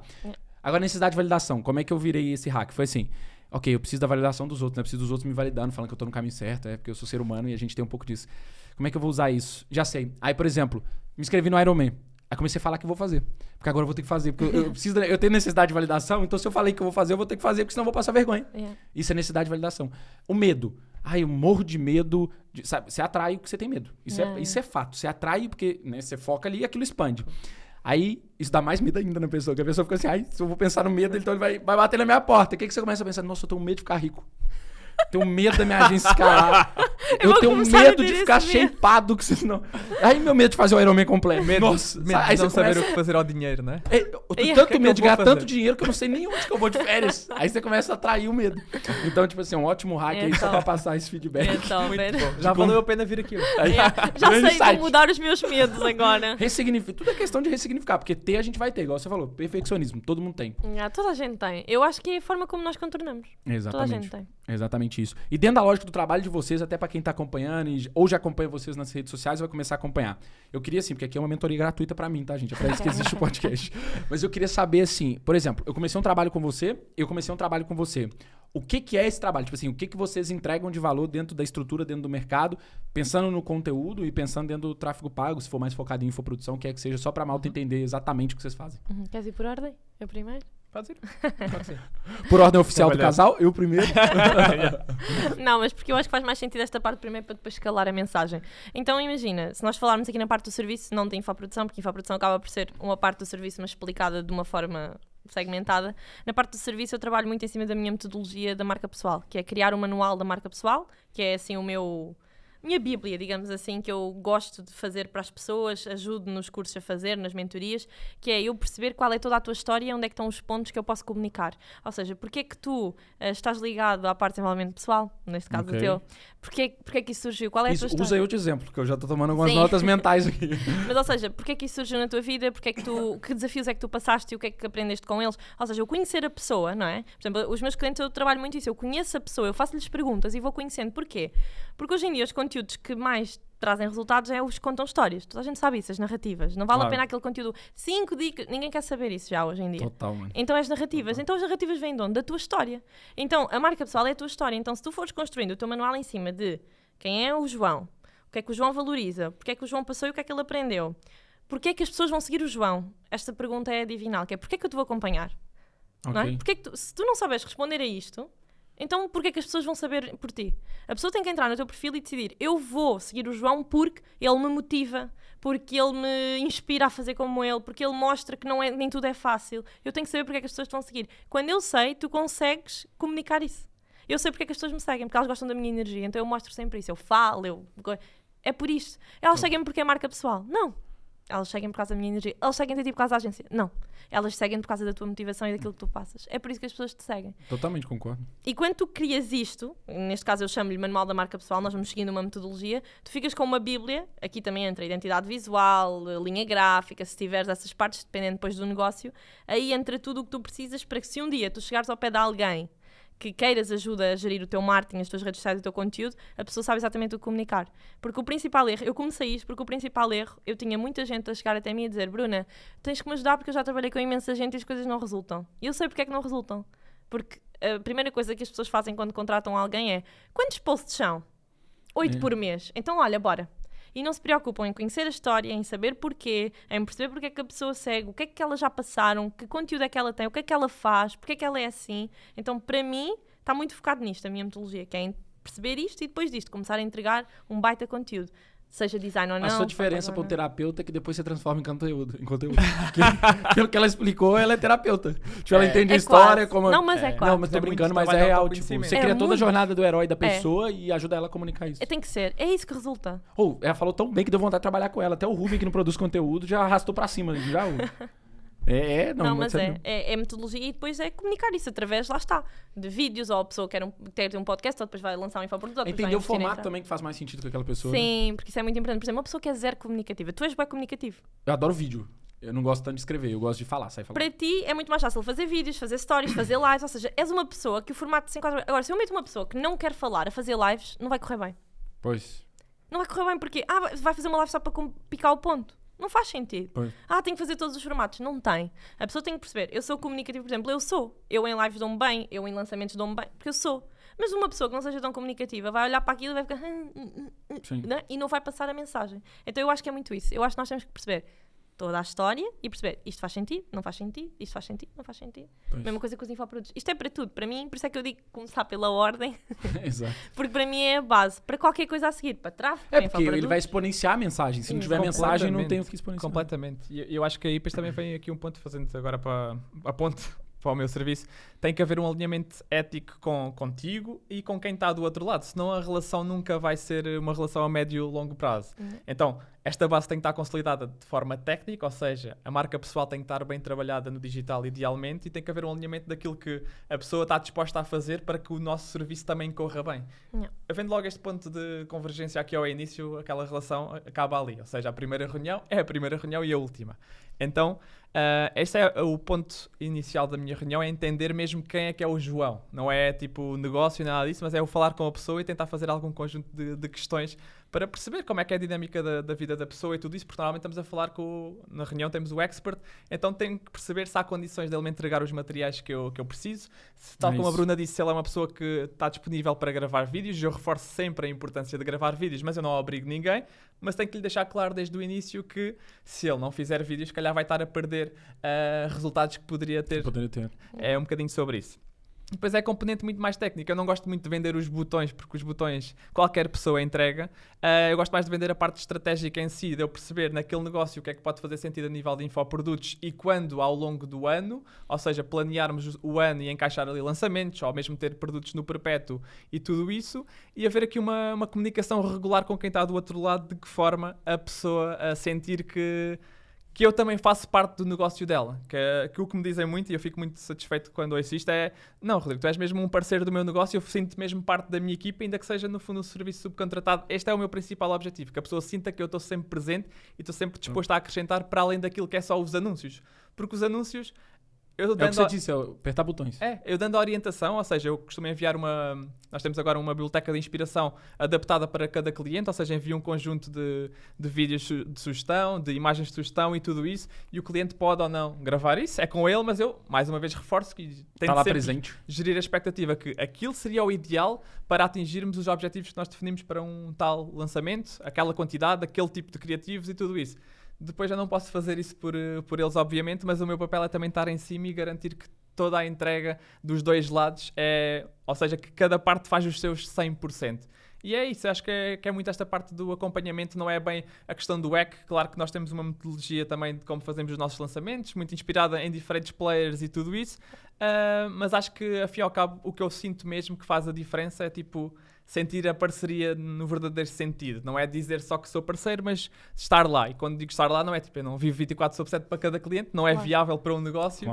Agora, necessidade de validação. Como é que eu virei esse hack? Foi assim, ok, eu preciso da validação dos outros, né? Eu preciso dos outros me validando, falando que eu tô no caminho certo, porque eu sou ser humano e a gente tem um pouco disso. Como é que eu vou usar isso? Já sei. Aí, por exemplo, me inscrevi no Ironman. Aí comecei a falar que eu vou fazer. Porque agora eu vou ter que fazer. Porque eu tenho necessidade de validação, então se eu falei que eu vou fazer, eu vou ter que fazer, porque senão eu vou passar vergonha. Isso é necessidade de validação. O medo. Eu morro de medo. Sabe? Você atrai o que você tem medo. Isso é fato. Você atrai porque, né, você foca ali e aquilo expande. Aí, isso dá mais medo ainda na pessoa. Que a pessoa fica assim, se eu vou pensar no medo, então ele vai bater na minha porta. O que você começa a pensar? Nossa, eu tenho medo de ficar rico. Tenho medo da minha agência escalar. Eu vou tenho começar a medo ter de esse ficar medo. shapeado, que senão... Aí meu medo de fazer o Iron Man completo. Nossa, Medo aí de não você saber começa... o que fazer ao dinheiro, né? Eu tô E tanto que medo de eu vou ganhar tanto fazer? dinheiro que eu não sei nem onde que eu vou de férias. Aí você começa a atrair o medo. Então, tipo assim, um ótimo hack aí só Então. pra passar esse feedback. Então, velho. Já valeu a pena vir aqui hoje. Aí, Já grande sei, vou insight. mudar os meus medos agora. Ressignifica. Tudo é questão de ressignificar, porque ter a gente vai ter, igual você falou. Perfeccionismo, todo mundo tem. Toda a gente tem. Eu acho que é a forma como nós contornamos. Toda a Exatamente. gente tem. Exatamente isso. E dentro da lógica do trabalho de vocês, até pra quem tá acompanhando ou já acompanha vocês nas redes sociais, vai começar a acompanhar. Eu queria, assim, porque aqui é uma mentoria gratuita pra mim, tá, gente? É pra isso que existe o podcast. Mas eu queria saber, assim, por exemplo, eu comecei um trabalho com você, O que é esse trabalho? Tipo assim, o que vocês entregam de valor dentro da estrutura, dentro do mercado, pensando no conteúdo e pensando dentro do tráfego pago, se for mais focado em infoprodução, quer que seja, só pra malta entender exatamente o que vocês fazem. Queres ir por ordem? Eu primeiro? Pode ir. Pode ser. Por ordem oficial do Trabalhando. casal, eu primeiro. Não, mas porque eu acho que faz mais sentido esta parte primeiro para depois escalar a mensagem. Então imagina, se nós falarmos aqui na parte do serviço, não tem infoprodução, porque infoprodução acaba por ser uma parte do serviço, mas explicada de uma forma segmentada. Na parte do serviço eu trabalho muito em cima da minha metodologia da marca pessoal, que é criar um manual da marca pessoal, que é assim minha bíblia, digamos assim, que eu gosto de fazer para as pessoas, ajudo nos cursos a fazer, nas mentorias, que é eu perceber qual é toda a tua história e onde é que estão os pontos que eu posso comunicar. Ou seja, porque é que tu estás ligado à parte de desenvolvimento pessoal, neste caso Ok. o teu, porque é que isso surgiu, qual é a tua história? Usa aí outro exemplo, porque eu já tô tomando algumas Sim. notas mentais aqui. Mas, ou seja, porque é que isso surgiu na tua vida, porque é que que desafios é que tu passaste e o que é que aprendeste com eles? Ou seja, eu conhecer a pessoa, não é? Por exemplo, os meus clientes, eu trabalho muito isso, eu conheço a pessoa, eu faço-lhes perguntas e vou conhecendo. Porquê? Porque hoje em dia os conteúdos que mais trazem resultados é os que contam histórias. Toda a gente sabe isso, as narrativas. Não vale Claro. a pena aquele conteúdo 5 dicas, ninguém quer saber isso já hoje em dia. Total, mano. Então as narrativas. Então as narrativas vêm de onde? Da tua história. Então a marca pessoal é a tua história. Então se tu fores construindo o teu manual em cima de quem é o João, o que é que o João valoriza, porque é que o João passou e o que é que ele aprendeu, porque é que as pessoas vão seguir o João? Esta pergunta é divinal, que é porque é que eu te vou acompanhar? Não é? Ok. Porque é que se tu não sabes responder a isto, então porquê é que as pessoas vão saber por ti? A pessoa tem que entrar no teu perfil e decidir, eu vou seguir o João porque ele me motiva, porque ele me inspira a fazer como ele, porque ele mostra que nem tudo é fácil. Eu tenho que saber porque é que as pessoas te vão seguir. Quando eu sei, tu consegues comunicar isso. Eu sei porque é que as pessoas me seguem, porque elas gostam da minha energia, então eu mostro sempre isso. Eu falo, é por isto. Elas seguem-me porque é marca pessoal. Não. Elas seguem por causa da minha energia. Elas seguem-te por causa da agência. Não. Elas seguem por causa da tua motivação e daquilo que tu passas. É por isso que as pessoas te seguem. Totalmente concordo. E quando tu crias isto, neste caso eu chamo-lhe Manual da Marca Pessoal, nós vamos seguindo uma metodologia, tu ficas com uma bíblia, aqui também entra identidade visual, linha gráfica, se tiveres essas partes, dependendo depois do negócio, aí entra tudo o que tu precisas para que se um dia tu chegares ao pé de alguém que queiras ajuda a gerir o teu marketing, as tuas redes sociais e o teu conteúdo, a pessoa sabe exatamente o que comunicar. Porque o principal erro, eu comecei isto porque o principal erro, eu tinha muita gente a chegar até mim e a dizer, Bruna, tens que me ajudar porque eu já trabalhei com imensa gente e as coisas não resultam. E eu sei porque é que não resultam. Porque a primeira coisa que as pessoas fazem quando contratam alguém é, quantos posts são? 8 por mês. Então olha, bora. E não se preocupam em conhecer a história, em saber porquê, em perceber porque é que a pessoa segue, o que é que elas já passaram, que conteúdo é que ela tem, o que é que ela faz, porque é que ela é assim. Então, para mim, está muito focado nisto, a minha metodologia, que é em perceber isto e depois disto, começar a entregar um baita conteúdo. Seja design ou não. A sua diferença ou para um não. terapeuta é que depois você transforma em conteúdo. Porque, pelo que ela explicou, ela é terapeuta. Tipo, ela entende a história quase. como... Não, mas é quase. Não, mas tô É brincando, muito mas é trabalhar o real. teu Tipo, conhecimento. você É cria toda a muito. jornada do herói da pessoa e ajuda ela a comunicar isso. Tem que ser. É isso que resulta. Ou, ela falou tão bem que deu vontade de trabalhar com ela. Até o Ruben, que não produz conteúdo, já arrastou pra cima. Já Não, mas sério. é metodologia e depois é comunicar isso através, lá está, de vídeos, ou a pessoa quer ter um podcast, ou depois vai lançar um infoproduto, ou depois vai Entender o investir formato nessa. também que faz mais sentido com aquela pessoa. Né? Sim, porque isso é muito importante. Por exemplo, uma pessoa que é zero comunicativa. Tu és bem comunicativo. Eu adoro vídeo. Eu não gosto tanto de escrever, eu gosto de falar, sai falando. Para ti é muito mais fácil fazer vídeos, fazer stories, fazer lives, ou seja, és uma pessoa que o formato se enquadra. Agora, se eu meto uma pessoa que não quer falar a fazer lives, não vai correr bem. Pois. Não vai correr bem porque, vai fazer uma live só para picar o ponto. Não faz sentido. Pois. Tem que fazer todos os formatos. Não tem. A pessoa tem que perceber. Eu sou comunicativo, por exemplo, eu sou. Eu em lives dou-me bem, eu em lançamentos dou-me bem, porque eu sou. Mas uma pessoa que não seja tão comunicativa vai olhar para aquilo e vai ficar... Sim. Né? E não vai passar a mensagem. Então eu acho que é muito isso. Eu acho que nós temos que perceber toda a história e perceber isto faz sentido, não faz sentido, isto faz sentido, não faz sentido. Pois. Mesma coisa com os infoprodutos. Isto é para tudo. Para mim, por isso é que eu digo começar pela ordem, Exato. porque para mim é a base. Para qualquer coisa a seguir. Para tráfego, É para porque ele vai infoprodutos. exponenciar a mensagem. Se não Sim, tiver mensagem, não tem o que exponenciar. Completamente. E eu acho que aí depois também vem aqui um ponto, fazendo agora para a ponte para o meu serviço, tem que haver um alinhamento ético contigo e com quem está do outro lado, senão a relação nunca vai ser uma relação a médio e longo prazo. Então, esta base tem que estar consolidada de forma técnica, ou seja, a marca pessoal tem que estar bem trabalhada no digital idealmente e tem que haver um alinhamento daquilo que a pessoa está disposta a fazer para que o nosso serviço também corra bem. Havendo logo este ponto de convergência aqui ao início, aquela relação acaba ali, ou seja, a primeira reunião é a primeira reunião e a última. Então, este é o ponto inicial da minha reunião, é entender mesmo quem é que é o João. Não é tipo negócio, nada disso, mas é eu falar com a pessoa e tentar fazer algum conjunto de questões para perceber como é que é a dinâmica da vida da pessoa e tudo isso, porque normalmente estamos a falar na reunião temos o expert, então tenho que perceber se há condições dele me entregar os materiais que eu preciso. Tal como a Bruna disse, se ela é uma pessoa que está disponível para gravar vídeos, eu reforço sempre a importância de gravar vídeos, mas eu não obrigo ninguém, mas tenho que lhe deixar claro desde o início que se ele não fizer vídeos, se calhar vai estar a perder resultados que poderia ter. É um bocadinho sobre isso. Depois é a componente muito mais técnica. Eu não gosto muito de vender os botões, porque os botões qualquer pessoa entrega. Eu gosto mais de vender a parte estratégica em si, de eu perceber naquele negócio o que é que pode fazer sentido a nível de infoprodutos e quando ao longo do ano, ou seja, planearmos o ano e encaixar ali lançamentos, ou mesmo ter produtos no perpétuo e tudo isso, e haver aqui uma comunicação regular com quem está do outro lado, de que forma a pessoa a sentir que eu também faço parte do negócio dela. Que o que me dizem muito, e eu fico muito satisfeito quando ouço isto, é: não, Rodrigo, tu és mesmo um parceiro do meu negócio, eu sinto mesmo parte da minha equipa, ainda que seja no fundo um serviço subcontratado. Este é o meu principal objetivo, que a pessoa sinta que eu estou sempre presente e estou sempre disposto a acrescentar para além daquilo que é só os anúncios. Porque os anúncios... É o que você disse, é apertar botões. Eu dando a orientação, ou seja, eu costumo enviar nós temos agora uma biblioteca de inspiração adaptada para cada cliente, ou seja, envio um conjunto de vídeos de sugestão, de imagens de sugestão e tudo isso, e o cliente pode ou não gravar isso, é com ele, mas eu, mais uma vez, reforço que tenho de sempre gerir a expectativa que aquilo seria o ideal para atingirmos os objetivos que nós definimos para um tal lançamento, aquela quantidade, aquele tipo de criativos e tudo isso. Depois já não posso fazer isso por eles, obviamente, mas o meu papel é também estar em cima e garantir que toda a entrega dos dois lados ou seja, que cada parte faz os seus 100%. E é isso, acho que é muito esta parte do acompanhamento, não é bem a questão do EC. Claro que nós temos uma metodologia também de como fazemos os nossos lançamentos, muito inspirada em diferentes players e tudo isso, mas acho que, afim e ao cabo, o que eu sinto mesmo que faz a diferença é tipo sentir a parceria no verdadeiro sentido. Não é dizer só que sou parceiro, mas estar lá. E quando digo estar lá, não é tipo, eu não vivo 24/7 para cada cliente, não é viável para um negócio,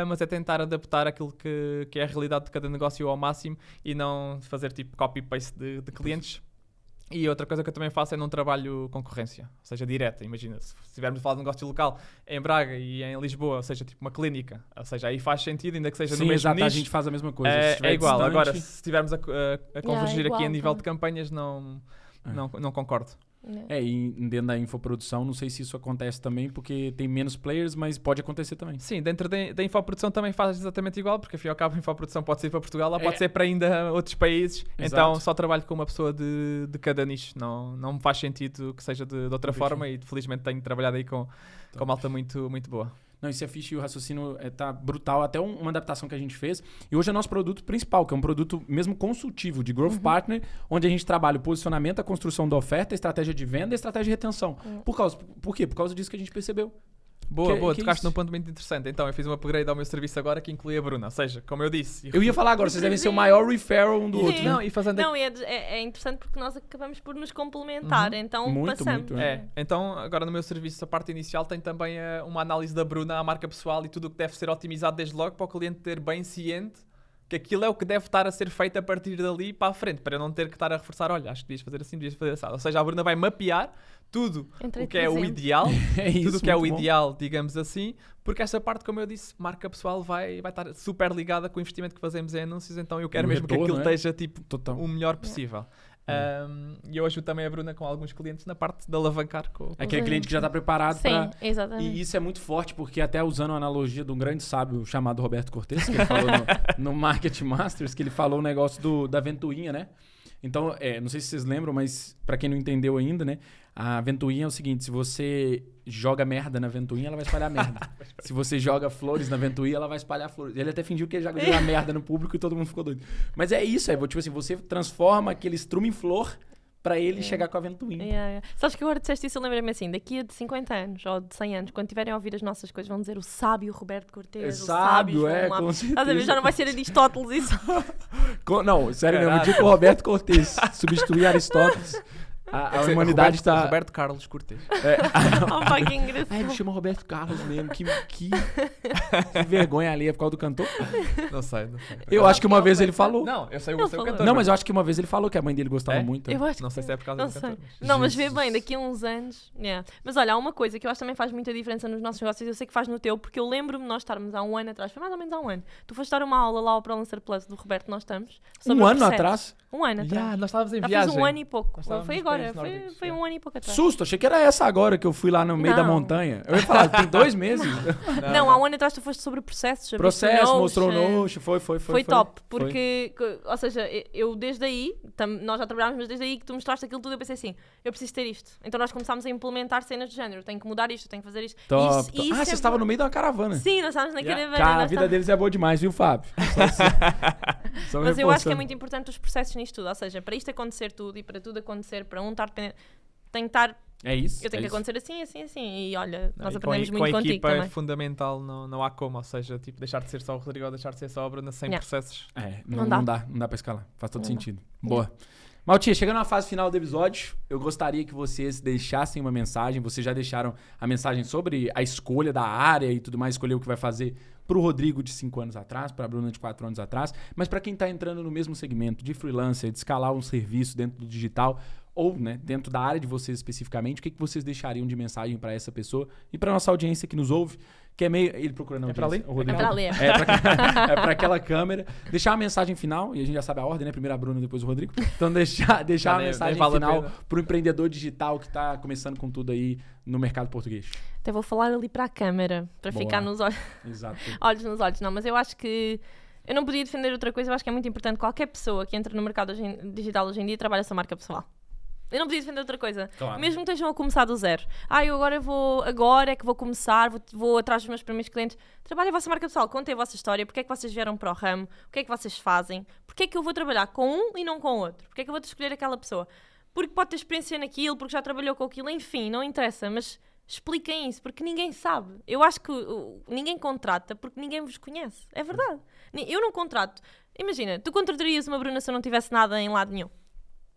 mas é tentar adaptar aquilo que é a realidade de cada negócio ao máximo e não fazer tipo copy-paste de clientes. E outra coisa que eu também faço é não trabalho concorrência, ou seja, direta. Imagina, se estivermos a falar de um negócio local em Braga e em Lisboa, ou seja, tipo uma clínica, ou seja, aí faz sentido, ainda que seja no mesmo nicho. A gente faz a mesma coisa. É igual. Distante... Agora, se estivermos a convergir aqui a nível de campanhas, não concordo. E dentro da infoprodução, não sei se isso acontece também, porque tem menos players, mas pode acontecer também. Sim, dentro da infoprodução também faz exatamente igual, porque afinal ao cabo a infoprodução pode ser para Portugal, ou pode ser para ainda outros países. Exato. Então só trabalho com uma pessoa de cada nicho. Não me faz sentido que seja de outra forma, e felizmente tenho trabalhado aí com malta muito, muito boa. Não, isso é fixe e o raciocínio tá brutal. Até uma adaptação que a gente fez. E hoje é nosso produto principal, que é um produto mesmo consultivo, de Growth Partner, onde a gente trabalha o posicionamento, a construção da oferta, a estratégia de venda e a estratégia de retenção. Por quê? Por causa disso que a gente percebeu. Boa, tocaste num ponto muito interessante. Então, eu fiz um upgrade ao meu serviço agora que inclui a Bruna. Ou seja, como eu disse... Eu ia falar agora, vocês devem ser o maior referral um do outro. Não, é interessante porque nós acabamos por nos complementar, então passamos. Então, agora no meu serviço, a parte inicial tem também uma análise da Bruna à marca pessoal e tudo o que deve ser otimizado desde logo para o cliente ter bem ciente que aquilo é o que deve estar a ser feito a partir dali para a frente, para eu não ter que estar a reforçar, olha, acho que devias fazer assim, devias fazer assim. Ou seja, a Bruna vai mapear tudo o que é o ideal, tudo o que é o ideal, digamos assim, porque essa parte, como eu disse, marca pessoal vai estar super ligada com o investimento que fazemos em anúncios, então eu quero mesmo que aquilo esteja tipo, o melhor possível. E eu ajudo também a Bruna com alguns clientes na parte de alavancar. Aquele cliente que já está preparado para... Exatamente. E isso é muito forte, porque até usando a analogia de um grande sábio chamado Roberto Cortes, que ele falou no Market Masters, que ele falou o negócio da ventoinha, né? Então, não sei se vocês lembram, mas para quem não entendeu ainda, né? A ventoinha é o seguinte: se você joga merda na ventoinha, ela vai espalhar merda. Se você joga flores na ventoinha, ela vai espalhar flores. Ele até fingiu que ele joga merda no público e todo mundo ficou doido. Mas é isso, tipo assim, você transforma aquele estrume em flor pra ele chegar com a ventoinha. Sabes que agora disseste isso, eu lembrei-me assim, daqui a de 50 anos ou de 100 anos, quando tiverem a ouvir as nossas coisas, vão dizer o sábio Roberto Cortês, o sábio João com certeza. Estás a ver? Já não vai ser Aristóteles isso. Não, sério mesmo, o dia que o Roberto Cortês substituir Aristóteles, a humanidade está... Roberto Carlos Cortês. Oh, pá, que engraçado. ele chama Roberto Carlos mesmo, que vergonha alheia por causa do cantor. Não sei. Eu acho que uma vez ele falou. Não, eu sei o Ele seu falou. cantor. Não, mas eu acho que uma vez ele falou que a mãe dele gostava É? muito. Eu acho Não que sei se é por causa não do sei. cantor. Não, mas vê Jesus. bem, daqui a uns anos. Mas olha, há uma coisa que eu acho que também faz muita diferença nos nossos negócios, eu sei que faz no teu, porque eu lembro-me de nós estarmos há um ano atrás, foi mais ou menos há um ano. Tu foste dar uma aula lá ao ProLancer Plus do Roberto, nós estamos. sobre Um o ano processo. atrás? Um ano atrás. Nós estávamos em Já viagem. fez um ano e pouco. Nós estávamos Foi nos agora, países nórdicos, foi um ano e pouco atrás. Susto, achei que era essa agora que eu fui lá no meio da Não. montanha. Eu ia falar, tem 2 meses. Não, há um ano atrás tu foste sobre processos. abriste o Processo, Notion. mostrou o Notion, foi Top, Foi. porque, ou seja, eu desde aí, nós já trabalhámos, mas desde aí que tu mostraste aquilo tudo, eu pensei assim, eu preciso ter isto. Então nós começámos a implementar cenas do género, tenho que mudar isto, tenho que fazer isto. Top. E isso Você é estava bom. no meio de uma caravana. Sim, nós estávamos na Yeah. caravana. Cara, a nós vida estávamos- deles é boa demais, viu, Fábio? Só Mas eu acho que é reforçando. muito importante os processos nisto tudo, ou seja, para isto acontecer tudo e para tudo acontecer, para um estar dependente, tem que estar, É isso. eu tenho que isso. acontecer assim, assim, assim. E olha, Não, nós e aprendemos com muito a contigo equipa também. é fundamental, não há como, ou seja, tipo, deixar de ser só o Rodrigo ou deixar de ser só a Bruna sem Yeah. processos. Não dá. Não dá pra escalar. Faz todo Não sentido. Boa. Maltinha, chegando na fase final do episódio, eu gostaria que vocês deixassem uma mensagem. Vocês já deixaram a mensagem sobre a escolha da área e tudo mais, escolher o que vai fazer pro Rodrigo de 5 anos atrás, pra Bruna de 4 anos atrás, mas pra quem tá entrando no mesmo segmento de freelancer, de escalar um serviço dentro do digital, ou né, dentro da área de vocês especificamente, o que vocês deixariam de mensagem pra essa pessoa e pra nossa audiência que nos ouve, que é meio... Ele procurando a É pra audiência, ali? o Rodrigo. É pra ali, é. É pra aquela câmera. Deixar a mensagem final, e a gente já sabe a ordem, né? Primeiro a Bruna, depois o Rodrigo. Então deixar a nem mensagem vale a final pena. pro empreendedor digital que tá começando com tudo aí no mercado português. Até vou falar ali para a câmara, para Boa. ficar nos olhos. Exato. Olhos nos olhos, não, mas eu acho que eu não podia defender outra coisa, eu acho que é muito importante qualquer pessoa que entra no mercado digital hoje em dia trabalha a sua marca pessoal. Eu não podia defender outra coisa. Claro. Mesmo que estejam a começar do zero. Eu agora é que vou começar, vou atrás dos meus primeiros clientes. Trabalhem a vossa marca pessoal, contem a vossa história, porque é que vocês vieram para o ramo, o que é que vocês fazem, porque é que eu vou trabalhar com um e não com o outro, porque é que eu vou escolher aquela pessoa. Porque pode ter experiência naquilo, porque já trabalhou com aquilo, enfim, não interessa, mas expliquem isso, porque ninguém sabe. Eu acho que ninguém contrata porque ninguém vos conhece. É verdade. Eu não contrato. Imagina, tu contratarias uma Bruna se eu não tivesse nada em lado nenhum.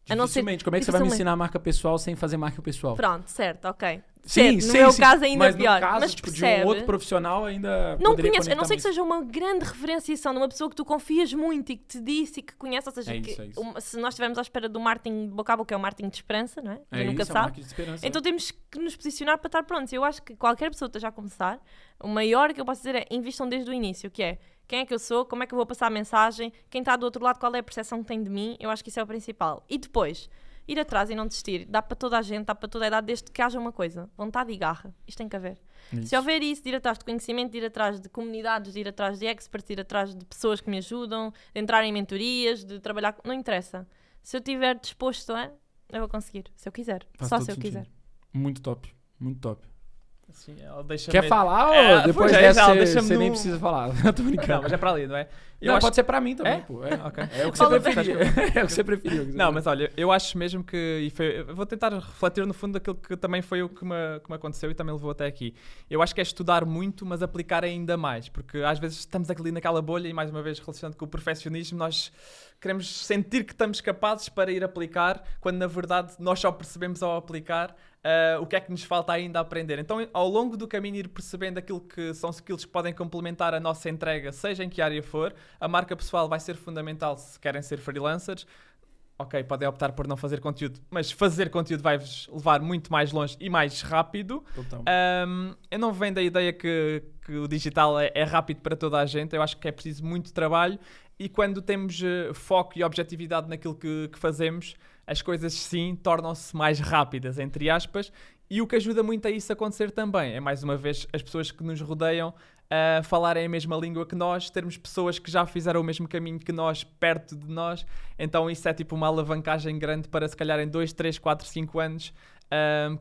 A não ser- Dificilmente. Como é que você vai me dificilmente. ensinar a marca pessoal sem fazer marca pessoal? Pronto, certo, ok. Sim, Certo, sim, no meu sim. caso ainda mas pior. no caso, Mas tipo, de percebe, um outro profissional ainda não poderia conheces, a não conectar ser que mais. seja uma grande referenciação de uma pessoa que tu confias muito e que te disse e que conhece, ou seja, É isso, é isso. se nós estivermos à espera do marketing de boca a boca, é o marketing de esperança, não é? É Quem nunca isso, é sabe. marca de esperança. Então temos que nos posicionar para estar prontos. Eu acho que qualquer pessoa que esteja a começar, o maior que eu posso dizer é invistam desde o início, que é quem é que eu sou, como é que eu vou passar a mensagem, quem está do outro lado, qual é a percepção que tem de mim. Eu acho que isso é o principal. E depois, ir atrás e não desistir. Dá para toda a gente, dá para toda a idade, desde que haja uma coisa. Vontade e garra. Isto tem que haver. Isso. Se houver isso, de ir atrás de conhecimento, de ir atrás de comunidades, de ir atrás de experts, de ir atrás de pessoas que me ajudam, de entrar em mentorias, de trabalhar... Não interessa. Se eu estiver disposto a... Eu vou conseguir. Se eu quiser. Faz Só todo se eu sentido. quiser. Muito top. Muito top. Assim, ela deixa Quer mesmo- falar ou É, depois pois é, dessa já, você deixa-me você nem no- precisa falar? Eu tô brincando. Não, mas é para ali, não é? Eu Não, acho- pode ser pra mim também, É? pô. É, Ok. é o que você Fala preferia. É o que você preferia. Não, mas olha, eu acho mesmo que... eu vou tentar refletir no fundo daquilo que também foi o que me aconteceu e também levou até aqui. Eu acho que é estudar muito, mas aplicar ainda mais. Porque às vezes estamos ali naquela bolha e, mais uma vez, relacionando com o perfeccionismo, nós queremos sentir que estamos capazes para ir aplicar, quando na verdade nós só percebemos ao aplicar o que é que nos falta ainda a aprender. Então, ao longo do caminho, ir percebendo aquilo que são skills que podem complementar a nossa entrega, seja em que área for. A marca pessoal vai ser fundamental se querem ser freelancers. Ok, podem optar por não fazer conteúdo, mas fazer conteúdo vai-vos levar muito mais longe e mais rápido. Total. Eu não venho da ideia que o digital é rápido para toda a gente. Eu acho que é preciso muito trabalho e quando temos foco e objetividade naquilo que fazemos, as coisas sim tornam-se mais rápidas, entre aspas, e o que ajuda muito a isso acontecer também é, mais uma vez, as pessoas que nos rodeiam a falarem a mesma língua que nós, termos pessoas que já fizeram o mesmo caminho que nós, perto de nós. Então isso é tipo uma alavancagem grande para, se calhar, em 2, 3, 4, 5 anos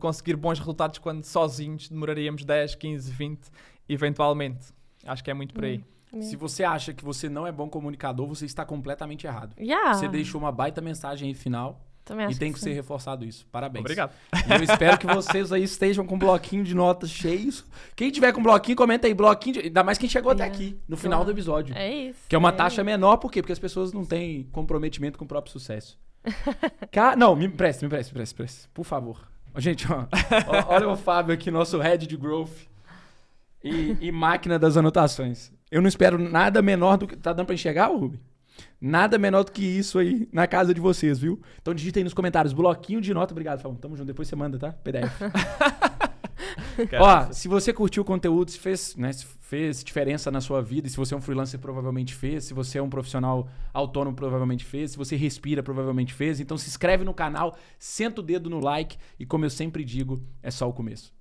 conseguir bons resultados, quando sozinhos demoraríamos 10, 15, 20, eventualmente. Acho que é muito por aí. Se você acha que você não é bom comunicador, você está completamente errado. Yeah. Você deixou uma baita mensagem aí final. Também acho E tem que que sim. ser reforçado isso. Parabéns. Obrigado. E eu espero que vocês aí estejam com bloquinho de notas cheios. Quem tiver com bloquinho, comenta aí. Ainda mais quem chegou até aqui, no final do episódio. É isso. Que é uma é taxa isso. menor, por quê? Porque as pessoas não têm comprometimento com o próprio sucesso. Não, me empreste. Por favor. Gente, olha o Fábio aqui, nosso head de growth e máquina das anotações. Eu não espero nada menor do que... Tá dando pra enxergar, Rubi? Nada menor do que isso aí na casa de vocês, viu? Então digita aí nos comentários, bloquinho de nota. Obrigado, Fábio. Tamo junto. Depois você manda, tá? PDF. Ó, se você curtiu o conteúdo, se fez diferença na sua vida, e se você é um freelancer, provavelmente fez, se você é um profissional autônomo, provavelmente fez, se você respira, provavelmente fez, então se inscreve no canal, senta o dedo no like e como eu sempre digo, é só o começo.